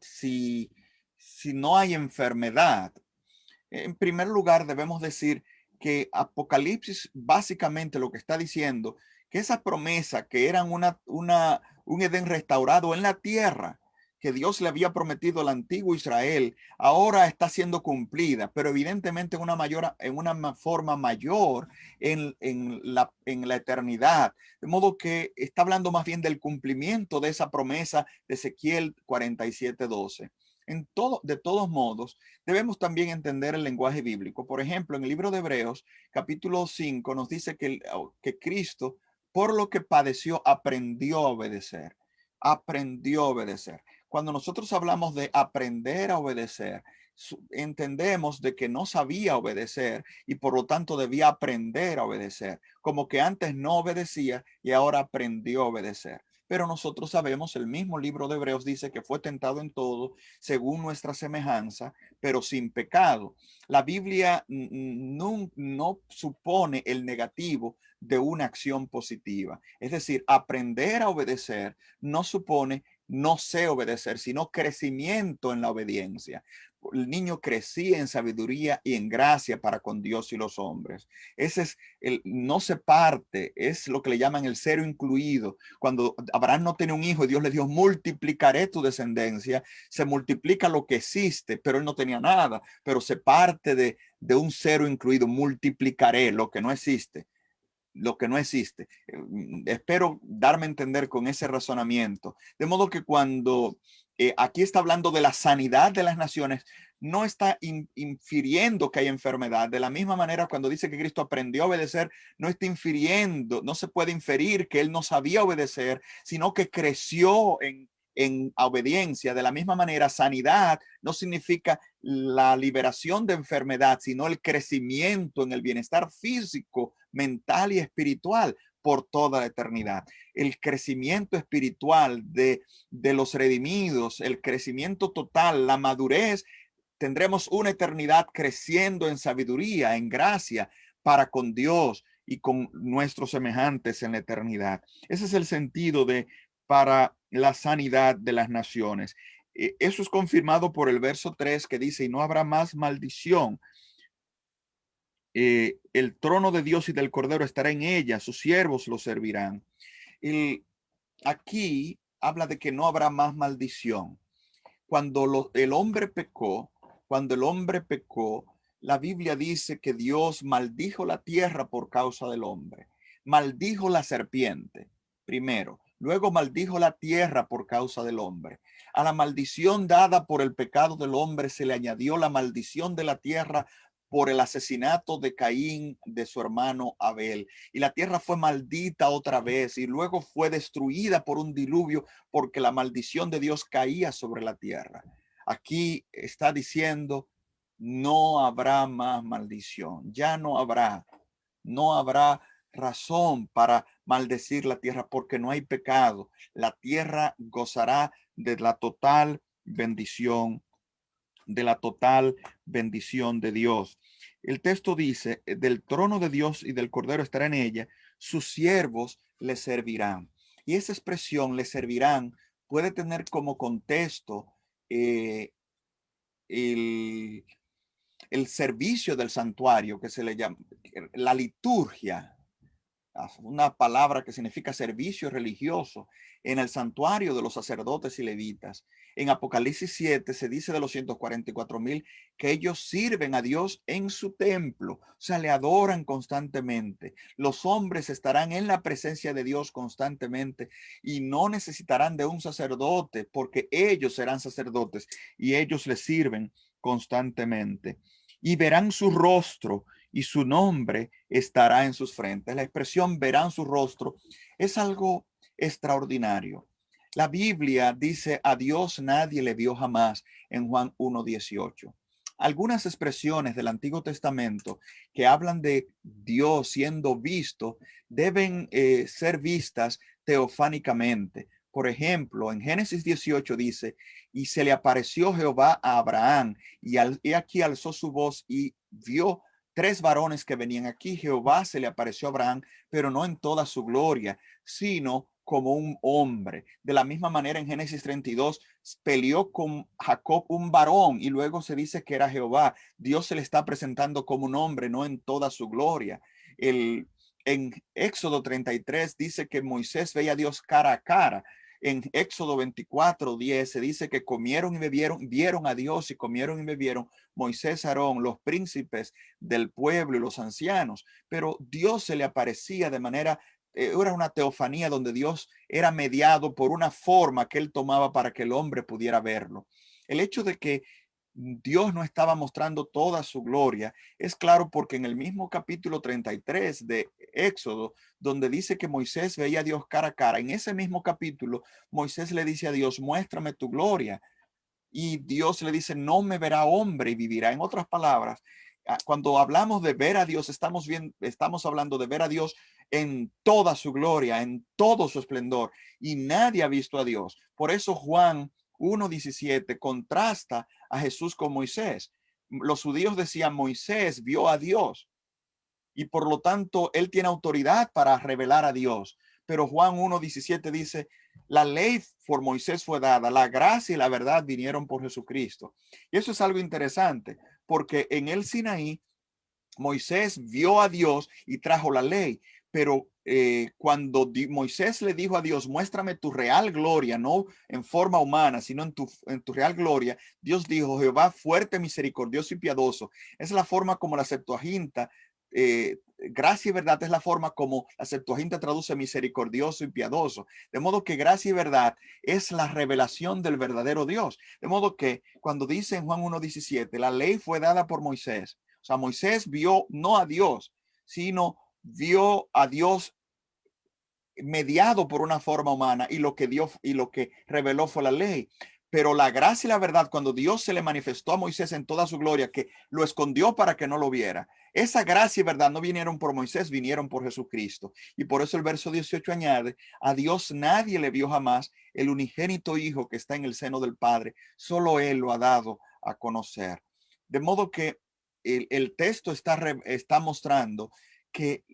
si no hay enfermedad. En primer lugar, debemos decir que Apocalipsis básicamente lo que está diciendo, que esa promesa que eran un Edén restaurado en la tierra, que Dios le había prometido al antiguo Israel, ahora está siendo cumplida, pero evidentemente en una forma mayor en la eternidad. De modo que está hablando más bien del cumplimiento de esa promesa de Ezequiel 47:12. De todos modos, debemos también entender el lenguaje bíblico. Por ejemplo, en el libro de Hebreos, capítulo 5, nos dice que Cristo, por lo que padeció, aprendió a obedecer. Aprendió a obedecer. Cuando nosotros hablamos de aprender a obedecer, entendemos de que no sabía obedecer y por lo tanto debía aprender a obedecer. Como que antes no obedecía y ahora aprendió a obedecer. Pero nosotros sabemos, el mismo libro de Hebreos dice que fue tentado en todo según nuestra semejanza, pero sin pecado. La Biblia no supone el negativo de una acción positiva. Es decir, aprender a obedecer no supone no sé obedecer, sino crecimiento en la obediencia. El niño crecía en sabiduría y en gracia para con Dios y los hombres. Ese es no se parte, es lo que le llaman el cero incluido. Cuando Abraham no tenía un hijo y Dios le dijo, multiplicaré tu descendencia, se multiplica lo que existe, pero él no tenía nada, pero se parte de un cero incluido, multiplicaré lo que no existe. Espero darme a entender con ese razonamiento. De modo que cuando aquí está hablando de la sanidad de las naciones, no está infiriendo que hay enfermedad. De la misma manera, cuando dice que Cristo aprendió a obedecer, no está infiriendo, no se puede inferir que él no sabía obedecer, sino que creció en obediencia. De la misma manera, sanidad no significa la liberación de enfermedad, sino el crecimiento en el bienestar físico, mental y espiritual por toda la eternidad. El crecimiento espiritual de los redimidos, el crecimiento total, la madurez, tendremos una eternidad creciendo en sabiduría, en gracia, para con Dios y con nuestros semejantes en la eternidad. Ese es el sentido de para la sanidad de las naciones. Eso es confirmado por el verso 3 que dice, y no habrá más maldición. El trono de Dios y del Cordero estará en ella, sus siervos lo servirán. Aquí habla de que no habrá más maldición. Cuando el hombre pecó, la Biblia dice que Dios maldijo la tierra por causa del hombre. Maldijo la serpiente primero, luego maldijo la tierra por causa del hombre. A la maldición dada por el pecado del hombre se le añadió la maldición de la tierra por el asesinato de Caín, de su hermano Abel. Y la tierra fue maldita otra vez y luego fue destruida por un diluvio porque la maldición de Dios caía sobre la tierra. Aquí está diciendo, no habrá más maldición, ya no habrá razón para maldecir la tierra porque no hay pecado. La tierra gozará de la total bendición de Dios. El texto dice, del trono de Dios y del Cordero estará en ella, sus siervos le servirán. Y esa expresión, le servirán, puede tener como contexto el servicio del santuario, que se le llama la liturgia, una palabra que significa servicio religioso en el santuario de los sacerdotes y levitas. En Apocalipsis 7 se dice de los 144,000 que ellos sirven a Dios en su templo, o sea, le adoran constantemente. Los hombres estarán en la presencia de Dios constantemente y no necesitarán de un sacerdote porque ellos serán sacerdotes y ellos le sirven constantemente. Y verán su rostro y su nombre estará en sus frentes. La expresión verán su rostro es algo extraordinario. La Biblia dice a Dios nadie le vio jamás en Juan 1:18. Algunas expresiones del Antiguo Testamento que hablan de Dios siendo visto deben ser vistas teofánicamente. Por ejemplo, en Génesis 18 dice, y se le apareció Jehová a Abraham y aquí alzó su voz y vio 3 varones que venían aquí. Jehová se le apareció a Abraham, pero no en toda su gloria, sino como un hombre. De la misma manera en Génesis 32 peleó con Jacob un varón y luego se dice que era Jehová. Dios se le está presentando como un hombre, no en toda su gloria. En Éxodo 33 dice que Moisés veía a Dios cara a cara. En Éxodo 24:10 se dice que comieron y bebieron, vieron a Dios y comieron y bebieron Moisés, Aarón, los príncipes del pueblo y los ancianos. Pero Dios se le aparecía de manera, era una teofanía donde Dios era mediado por una forma que él tomaba para que el hombre pudiera verlo. El hecho de que Dios no estaba mostrando toda su gloria es claro porque en el mismo capítulo 33 de Éxodo, donde dice que Moisés veía a Dios cara a cara, en ese mismo capítulo Moisés le dice a Dios, muéstrame tu gloria. Y Dios le dice, no me verá hombre y vivirá. En otras palabras, cuando hablamos de ver a Dios, estamos hablando de ver a Dios en toda su gloria, en todo su esplendor. Y nadie ha visto a Dios. Por eso Juan 1:17 contrasta a Jesús con Moisés. Los judíos decían, Moisés vio a Dios y por lo tanto él tiene autoridad para revelar a Dios. Pero Juan 1:17 dice, la ley por Moisés fue dada, la gracia y la verdad vinieron por Jesucristo. Y eso es algo interesante, porque en el Sinaí, Moisés vio a Dios y trajo la ley, pero cuando Moisés le dijo a Dios, muéstrame tu real gloria, no en forma humana, sino en tu real gloria, Dios dijo, Jehová fuerte, misericordioso y piadoso. Es la forma como la Septuaginta, gracia y verdad es la forma como la Septuaginta traduce misericordioso y piadoso. De modo que gracia y verdad es la revelación del verdadero Dios. De modo que cuando dice en Juan 1:17, la ley fue dada por Moisés. O sea, Moisés vio no a Dios, sino vio a Dios mediado por una forma humana y lo que reveló fue la ley. Pero la gracia y la verdad, cuando Dios se le manifestó a Moisés en toda su gloria, que lo escondió para que no lo viera, esa gracia y verdad no vinieron por Moisés, vinieron por Jesucristo. Y por eso el verso 18 añade, a Dios nadie le vio jamás, el unigénito Hijo que está en el seno del Padre, solo Él lo ha dado a conocer. De modo que el texto está mostrando que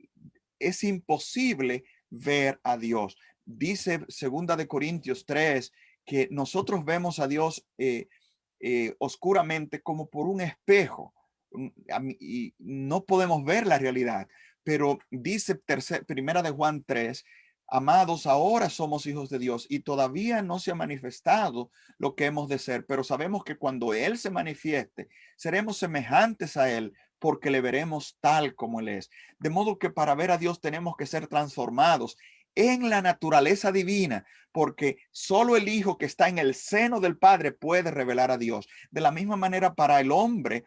es imposible ver a Dios. Dice 2 Corintios 3 que nosotros vemos a Dios oscuramente como por un espejo y no podemos ver la realidad. Pero dice primera de Juan 3, amados, ahora somos hijos de Dios y todavía no se ha manifestado lo que hemos de ser, pero sabemos que cuando Él se manifieste, seremos semejantes a Él porque le veremos tal como Él es. De modo que para ver a Dios tenemos que ser transformados en la naturaleza divina, porque solo el Hijo que está en el seno del Padre puede revelar a Dios. De la misma manera, para el hombre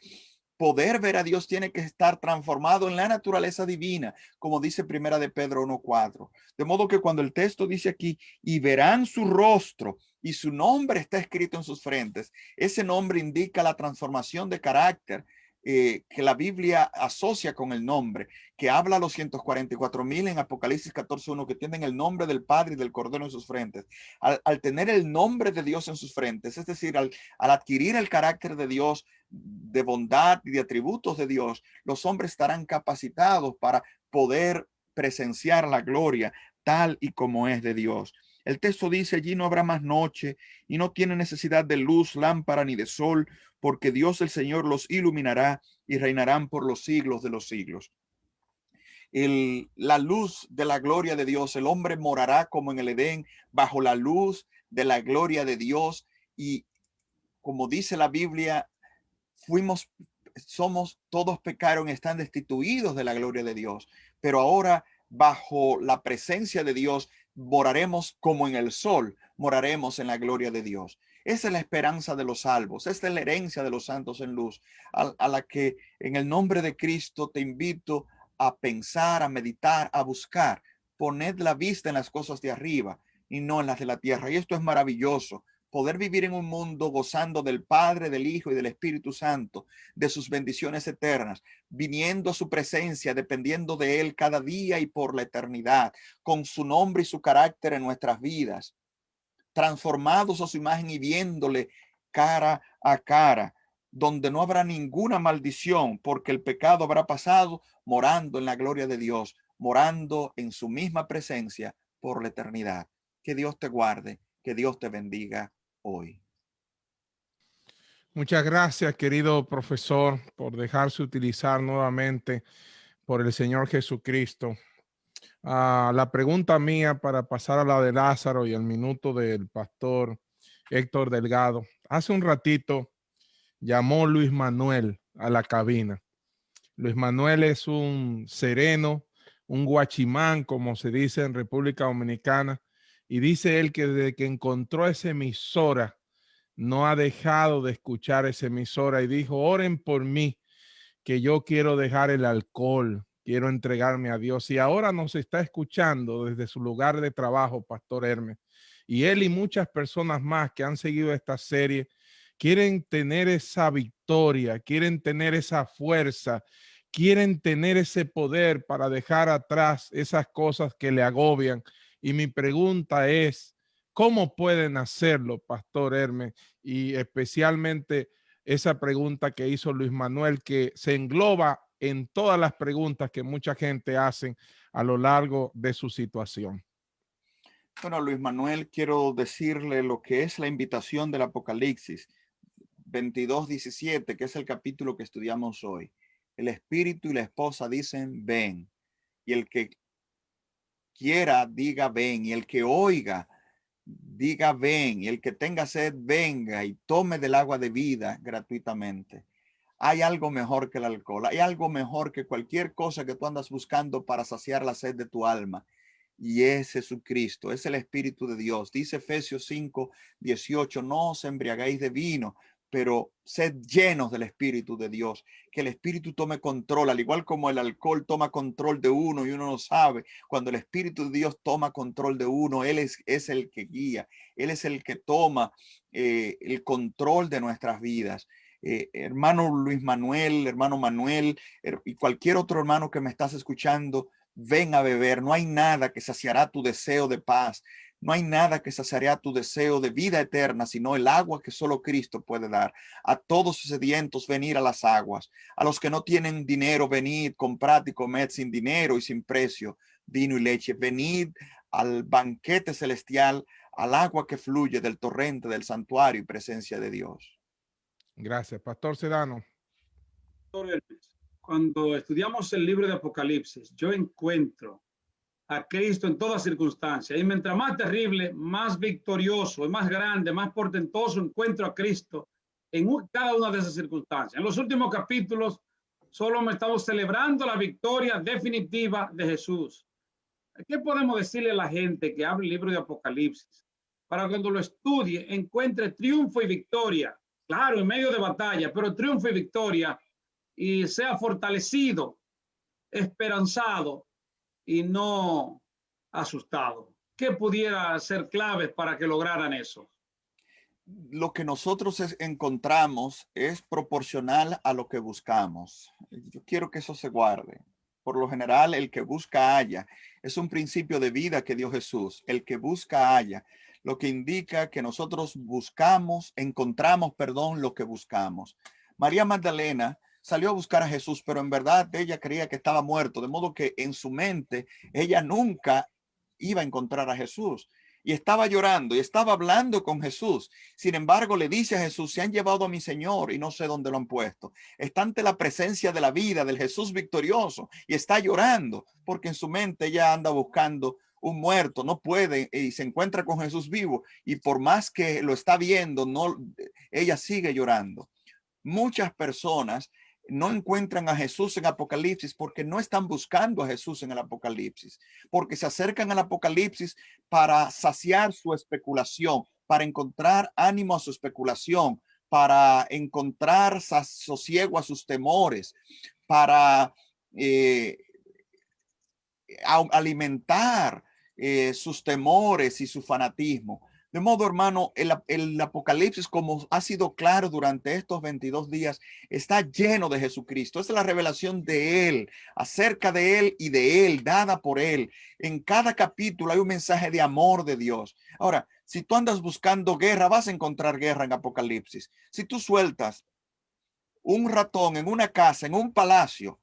poder ver a Dios tiene que estar transformado en la naturaleza divina, como dice primera de Pedro 1:4. De modo que cuando el texto dice aquí, y verán su rostro y su nombre está escrito en sus frentes, ese nombre indica la transformación de carácter que la Biblia asocia con el nombre, que habla a los 144,000 en Apocalipsis 14:1, que tienen el nombre del Padre y del Cordero en sus frentes. Al tener el nombre de Dios en sus frentes, es decir, al adquirir el carácter de Dios, de bondad y de atributos de Dios, los hombres estarán capacitados para poder presenciar la gloria tal y como es de Dios. El texto dice, allí no habrá más noche y no tiene necesidad de luz, lámpara ni de sol, porque Dios el Señor los iluminará y reinarán por los siglos de los siglos. La luz de la gloria de Dios, el hombre morará como en el Edén bajo la luz de la gloria de Dios, y como dice la Biblia, todos pecaron, están destituidos de la gloria de Dios, pero ahora bajo la presencia de Dios moraremos como en el sol, moraremos en la gloria de Dios. Esa es la esperanza de los salvos, esta es la herencia de los santos en luz, a la que en el nombre de Cristo te invito a pensar, a meditar, a buscar. Poned la vista en las cosas de arriba y no en las de la tierra. Y esto es maravilloso, poder vivir en un mundo gozando del Padre, del Hijo y del Espíritu Santo, de sus bendiciones eternas, viniendo a su presencia, dependiendo de Él cada día y por la eternidad, con su nombre y su carácter en nuestras vidas, transformados a su imagen y viéndole cara a cara, donde no habrá ninguna maldición, porque el pecado habrá pasado, morando en la gloria de Dios, morando en su misma presencia por la eternidad. Que Dios te guarde, que Dios te bendiga hoy. Muchas gracias, querido profesor, por dejarse utilizar nuevamente por el Señor Jesucristo. La pregunta mía para pasar a la de Lázaro y al minuto del pastor Héctor Delgado. Hace un ratito llamó Luis Manuel a la cabina. Luis Manuel es un sereno, un guachimán, como se dice en República Dominicana, y dice él que desde que encontró esa emisora no ha dejado de escuchar esa emisora, y dijo, oren por mí, que yo quiero dejar el alcohol, quiero entregarme a Dios. Y ahora nos está escuchando desde su lugar de trabajo, Pastor Hermes. Y él y muchas personas más que han seguido esta serie quieren tener esa victoria, quieren tener esa fuerza, quieren tener ese poder para dejar atrás esas cosas que le agobian. Y mi pregunta es, ¿cómo pueden hacerlo, Pastor Hermes? Y especialmente esa pregunta que hizo Luis Manuel, que se engloba en todas las preguntas que mucha gente hace a lo largo de su situación. Bueno, Luis Manuel, quiero decirle lo que es la invitación del Apocalipsis 22:17, que es el capítulo que estudiamos hoy. El espíritu y la esposa dicen, ven. Y el que quiera, diga, ven. Y el que oiga, diga, ven. Y el que tenga sed, venga y tome del agua de vida gratuitamente. Hay algo mejor que el alcohol. Hay algo mejor que cualquier cosa que tú andas buscando para saciar la sed de tu alma. Y es Jesucristo, es el Espíritu de Dios. Dice Efesios 5:18, no os embriaguéis de vino, pero sed llenos del Espíritu de Dios. Que el Espíritu tome control, al igual como el alcohol toma control de uno y uno no sabe. Cuando el Espíritu de Dios toma control de uno, Él es el que guía. Él es el que toma el control de nuestras vidas. Hermano Luis Manuel, hermano Manuel y cualquier otro hermano que me estás escuchando, ven a beber. No hay nada que saciará tu deseo de paz, No hay nada que saciará tu deseo de vida eterna, sino el agua que solo Cristo puede dar. A todos sedientos venir a las aguas. A los que no tienen dinero, venid, comprad y comed sin dinero y sin precio, vino y leche. Venid al banquete celestial, al agua que fluye del torrente del santuario y presencia de Dios. Gracias, Pastor Sedano. Cuando estudiamos el libro de Apocalipsis, yo encuentro a Cristo en todas circunstancias. Y mientras más terrible, más victorioso, y más grande, más portentoso encuentro a Cristo en cada una de esas circunstancias. En los últimos capítulos solo me estamos celebrando la victoria definitiva de Jesús. ¿Qué podemos decirle a la gente que abre el libro de Apocalipsis para cuando lo estudie encuentre triunfo y victoria? Claro, en medio de batalla, pero triunfo y victoria, y sea fortalecido, esperanzado y no asustado. ¿Qué pudiera ser clave para que lograran eso? Lo que nosotros encontramos es proporcional a lo que buscamos. Yo quiero que eso se guarde. Por lo general, el que busca halla. Es un principio de vida que dio Jesús. El que busca halla. Lo que indica que nosotros encontramos lo que buscamos. María Magdalena salió a buscar a Jesús, pero en verdad ella creía que estaba muerto, de modo que en su mente ella nunca iba a encontrar a Jesús. Y estaba llorando y estaba hablando con Jesús. Sin embargo, le dice a Jesús: se han llevado a mi Señor y no sé dónde lo han puesto. Está ante la presencia de la vida, del Jesús victorioso, y está llorando porque en su mente ella anda buscando un muerto, no puede, y se encuentra con Jesús vivo, y por más que lo está viendo, ella sigue llorando. Muchas personas no encuentran a Jesús en Apocalipsis porque no están buscando a Jesús en el Apocalipsis, porque se acercan al Apocalipsis para saciar su especulación, para encontrar ánimo a su especulación, para encontrar sosiego a sus temores, para alimentar sus temores y su fanatismo. De modo, hermano, el Apocalipsis, como ha sido claro durante estos 22 días, está lleno de Jesucristo. Esta es la revelación de Él, acerca de Él y de Él, dada por Él. En cada capítulo hay un mensaje de amor de Dios. Ahora, si tú andas buscando guerra, vas a encontrar guerra en Apocalipsis. Si tú sueltas un ratón en una casa, en un palacio,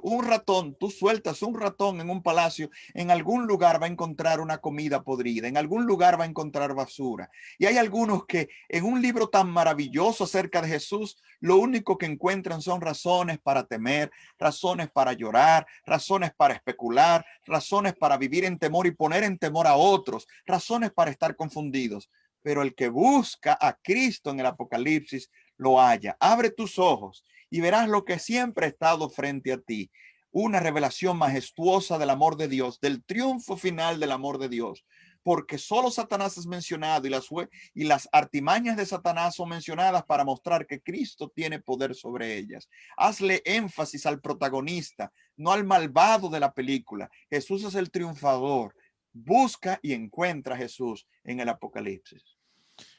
un ratón, tú sueltas un ratón en un palacio, en algún lugar va a encontrar una comida podrida, en algún lugar va a encontrar basura. Y hay algunos que en un libro tan maravilloso acerca de Jesús, lo único que encuentran son razones para temer, razones para llorar, razones para especular, razones para vivir en temor y poner en temor a otros, razones para estar confundidos. Pero el que busca a Cristo en el Apocalipsis lo halla. Abre tus ojos y verás lo que siempre ha estado frente a ti. Una revelación majestuosa del amor de Dios, del triunfo final del amor de Dios. Porque solo Satanás es mencionado y las artimañas de Satanás son mencionadas para mostrar que Cristo tiene poder sobre ellas. Hazle énfasis al protagonista, no al malvado de la película. Jesús es el triunfador. Busca y encuentra a Jesús en el Apocalipsis.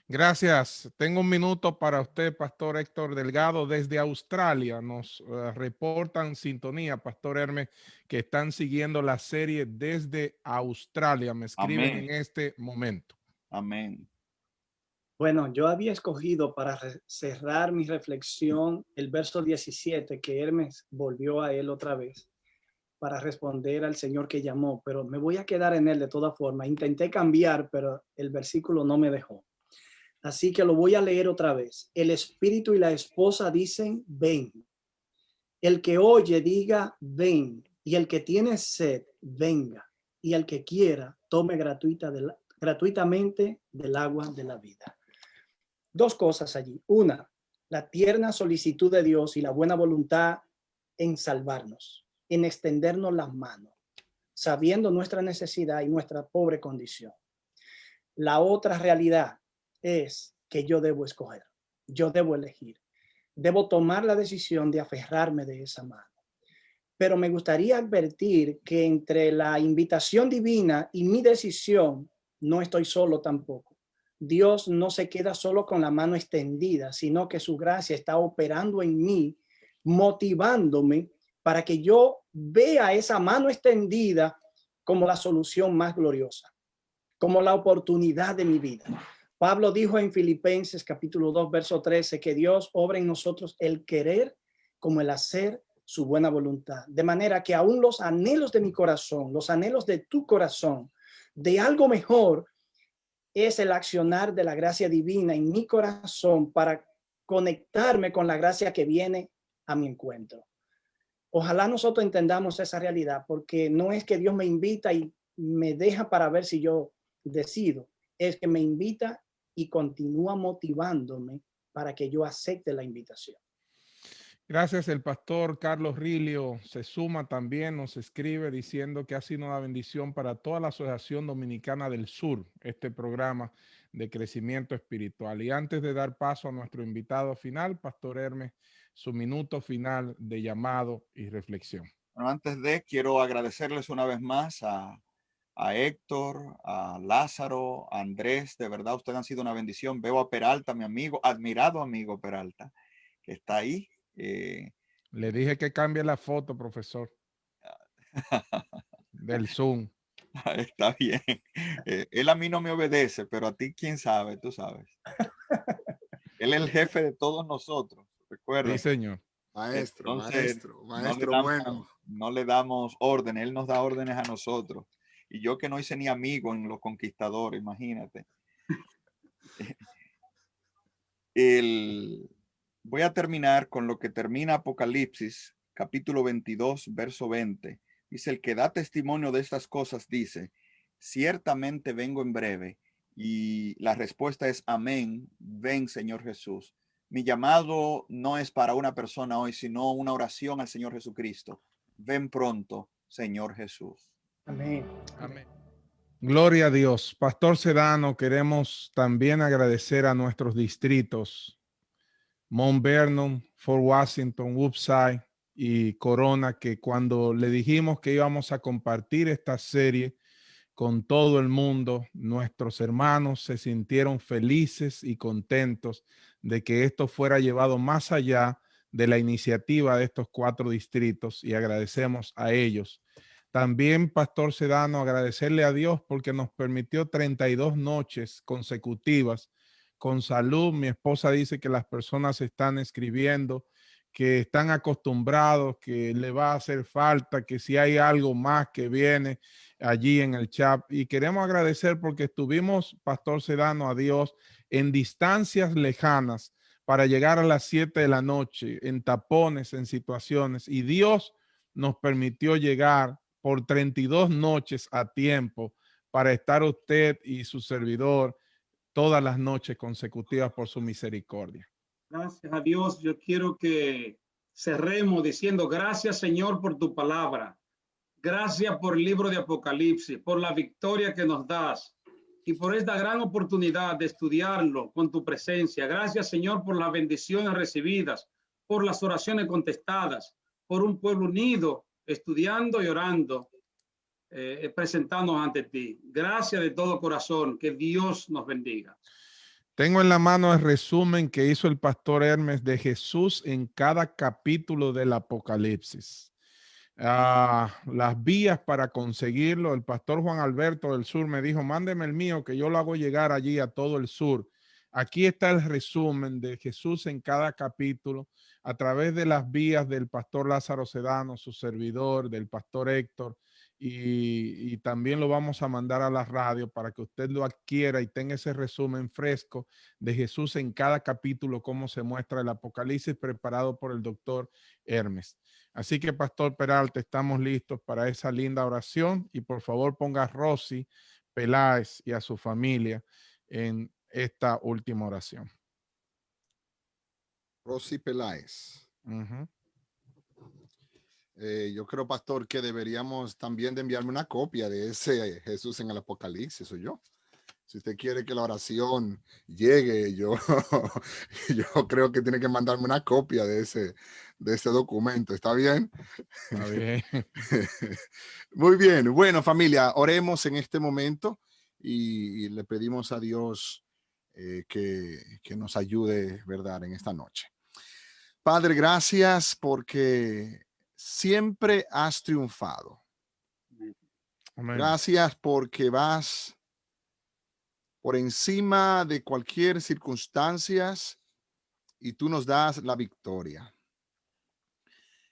Gracias. Tengo un minuto para usted, Pastor Héctor Delgado, desde Australia. Nos reportan sintonía, Pastor Hermes, que están siguiendo la serie desde Australia. Me escriben Amén. en este momento. Amén. Bueno, yo había escogido para cerrar mi reflexión el verso 17, que Hermes volvió a él otra vez para responder al Señor que llamó, pero me voy a quedar en él de todas formas. Intenté cambiar, pero el versículo no me dejó. Así que lo voy a leer otra vez. El espíritu y la esposa dicen, ven. El que oye diga, ven. Y el que tiene sed, venga. Y el que quiera, tome gratuitamente del agua de la vida. Dos cosas allí. Una, la tierna solicitud de Dios y la buena voluntad en salvarnos, en extendernos las manos, sabiendo nuestra necesidad y nuestra pobre condición. La otra realidad es que yo debo escoger, yo debo elegir, debo tomar la decisión de aferrarme de esa mano. Pero me gustaría advertir que entre la invitación divina y mi decisión no estoy solo tampoco. Dios no se queda solo con la mano extendida, sino que su gracia está operando en mí, motivándome para que yo vea esa mano extendida como la solución más gloriosa. como la oportunidad de mi vida. Pablo dijo en Filipenses capítulo 2, verso 13, que Dios obra en nosotros el querer como el hacer su buena voluntad. De manera que aún los anhelos de mi corazón, los anhelos de tu corazón, de algo mejor, es el accionar de la gracia divina en mi corazón para conectarme con la gracia que viene a mi encuentro. Ojalá nosotros entendamos esa realidad, porque no es que Dios me invita y me deja para ver si yo decido, es que me invita y continúa motivándome para que yo acepte la invitación. Gracias. El pastor Carlos Rilio se suma también, nos escribe diciendo que ha sido una bendición para toda la Asociación Dominicana del Sur, este programa de crecimiento espiritual. Y antes de dar paso a nuestro invitado final, Pastor Hermes, su minuto final de llamado y reflexión. Bueno, antes de, quiero agradecerles una vez más a Héctor, a Lázaro, a Andrés. De verdad, ustedes han sido una bendición. Veo a Peralta, mi amigo, admirado amigo Peralta, que está ahí. Le dije que cambie la foto, profesor, del Zoom. Está bien. Él a mí no me obedece, pero a ti, quién sabe, tú sabes. Él es el jefe de todos nosotros, recuerda. Sí, señor. Maestro, Entonces, maestro bueno. No le damos órdenes, él nos da órdenes a nosotros. Y yo que no hice ni amigo en Los Conquistadores, imagínate. Voy a terminar con lo que termina Apocalipsis, capítulo 22, verso 20. Dice, el que da testimonio de estas cosas dice, ciertamente vengo en breve. Y la respuesta es, amén, ven Señor Jesús. Mi llamado no es para una persona hoy, sino una oración al Señor Jesucristo. Ven pronto, Señor Jesús. Amén. Amén. Gloria a Dios. Pastor Sedano, queremos también agradecer a nuestros distritos, Mount Vernon, Fort Washington, Woodside y Corona, que cuando le dijimos que íbamos a compartir esta serie con todo el mundo, nuestros hermanos se sintieron felices y contentos de que esto fuera llevado más allá de la iniciativa de estos 4 distritos, y agradecemos a ellos. También, Pastor Sedano, agradecerle a Dios porque nos permitió 32 noches consecutivas con salud. Mi esposa dice que las personas están escribiendo, que están acostumbrados, que le va a hacer falta, que si hay algo más que viene allí en el chat. Y queremos agradecer porque estuvimos, Pastor Sedano, a Dios en distancias lejanas para llegar a las 7 de la noche, en tapones, en situaciones, y Dios nos permitió llegar por 32 noches a tiempo para estar usted y su servidor todas las noches consecutivas por su misericordia. Gracias a Dios. Yo quiero que cerremos diciendo gracias, Señor, por tu palabra. Gracias por el libro de Apocalipsis, por la victoria que nos das y por esta gran oportunidad de estudiarlo con tu presencia. Gracias, Señor, por las bendiciones recibidas, por las oraciones contestadas, por un pueblo unido, estudiando y orando, presentándonos ante ti. Gracias de todo corazón. Que Dios nos bendiga. Tengo en la mano el resumen que hizo el pastor Hermes de Jesús en cada capítulo del Apocalipsis. Las vías para conseguirlo. El pastor Juan Alberto del Sur me dijo, mándeme el mío que yo lo hago llegar allí a todo el sur. Aquí está el resumen de Jesús en cada capítulo a través de las vías del pastor Lázaro Sedano, su servidor, del pastor Héctor, y también lo vamos a mandar a la radio para que usted lo adquiera y tenga ese resumen fresco de Jesús en cada capítulo, cómo se muestra el Apocalipsis, preparado por el doctor Hermes. Así que, Pastor Peralta, estamos listos para esa linda oración, y por favor ponga a Rosy Peláez y a su familia en esta última oración. Rosy Peláez. Yo creo, pastor, que deberíamos también de enviarme una copia de ese Jesús en el Apocalipsis, soy yo. Si usted quiere que la oración llegue, yo creo que tiene que mandarme una copia de ese documento. ¿Está bien? Está bien. Muy bien. Bueno, familia, oremos en este momento y le pedimos a Dios que nos ayude, ¿verdad?, en esta noche. Padre, gracias porque siempre has triunfado. Amén. Gracias porque vas por encima de cualquier circunstancia y tú nos das la victoria.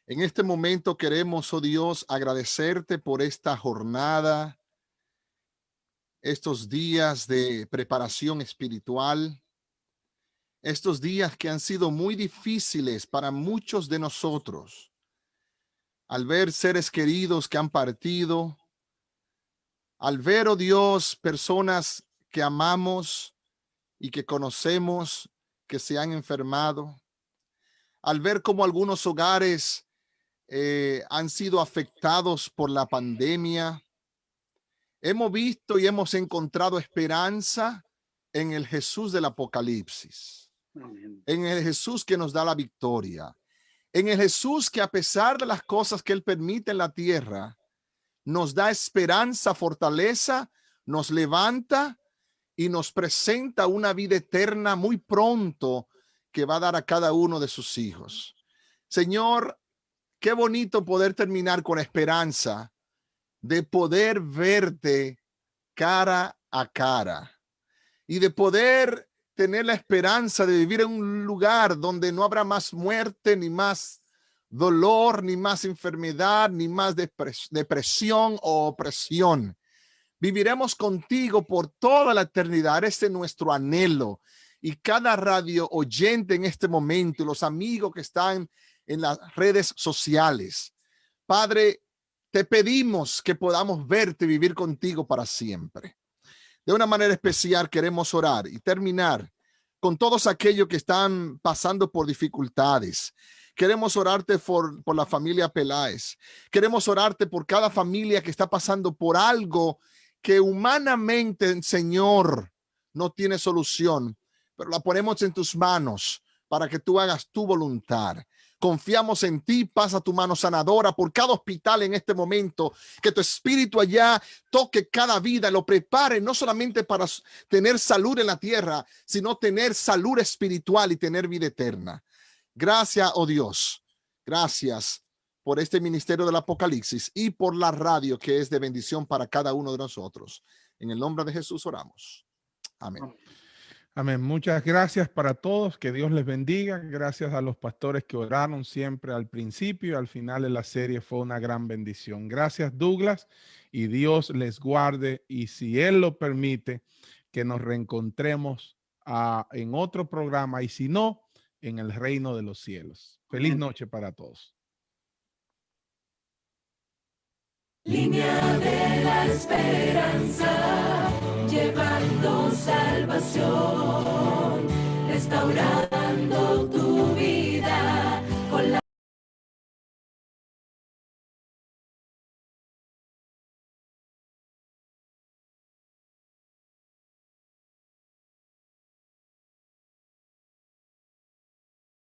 En este momento queremos, oh Dios, agradecerte por esta jornada, estos días de preparación espiritual, estos días que han sido muy difíciles para muchos de nosotros, al ver seres queridos que han partido, al ver, oh Dios, personas que amamos y que conocemos que se han enfermado, al ver cómo algunos hogares han sido afectados por la pandemia, hemos visto y hemos encontrado esperanza en el Jesús del Apocalipsis, en el Jesús que nos da la victoria, en el Jesús que a pesar de las cosas que Él permite en la tierra, nos da esperanza, fortaleza, nos levanta y nos presenta una vida eterna muy pronto que va a dar a cada uno de sus hijos. Señor, qué bonito poder terminar con esperanza de poder verte cara a cara y de poder tener la esperanza de vivir en un lugar donde no habrá más muerte, ni más dolor, ni más enfermedad, ni más depresión o opresión. Viviremos contigo por toda la eternidad. Este es nuestro anhelo. Y cada radio oyente en este momento, los amigos que están en las redes sociales, Padre, te pedimos que podamos verte vivir contigo para siempre. De una manera especial queremos orar y terminar con todos aquellos que están pasando por dificultades. Queremos orarte por la familia Peláez. Queremos orarte por cada familia que está pasando por algo que humanamente, Señor, no tiene solución, pero la ponemos en tus manos para que tú hagas tu voluntad. Confiamos en ti, pasa tu mano sanadora por cada hospital en este momento, que tu espíritu allá toque cada vida, lo prepare no solamente para tener salud en la tierra, sino tener salud espiritual y tener vida eterna. Gracias, oh Dios, gracias por este ministerio del Apocalipsis y por la radio que es de bendición para cada uno de nosotros. En el nombre de Jesús oramos. Amén. Amén. Muchas gracias para todos. Que Dios les bendiga. Gracias a los pastores que oraron siempre al principio y al final de la serie. Fue una gran bendición. Gracias, Douglas, y Dios les guarde. Y si Él lo permite, que nos reencontremos en otro programa y si no, en el reino de los cielos. Feliz noche para todos. Línea de la esperanza, llevando salvación, restaurando.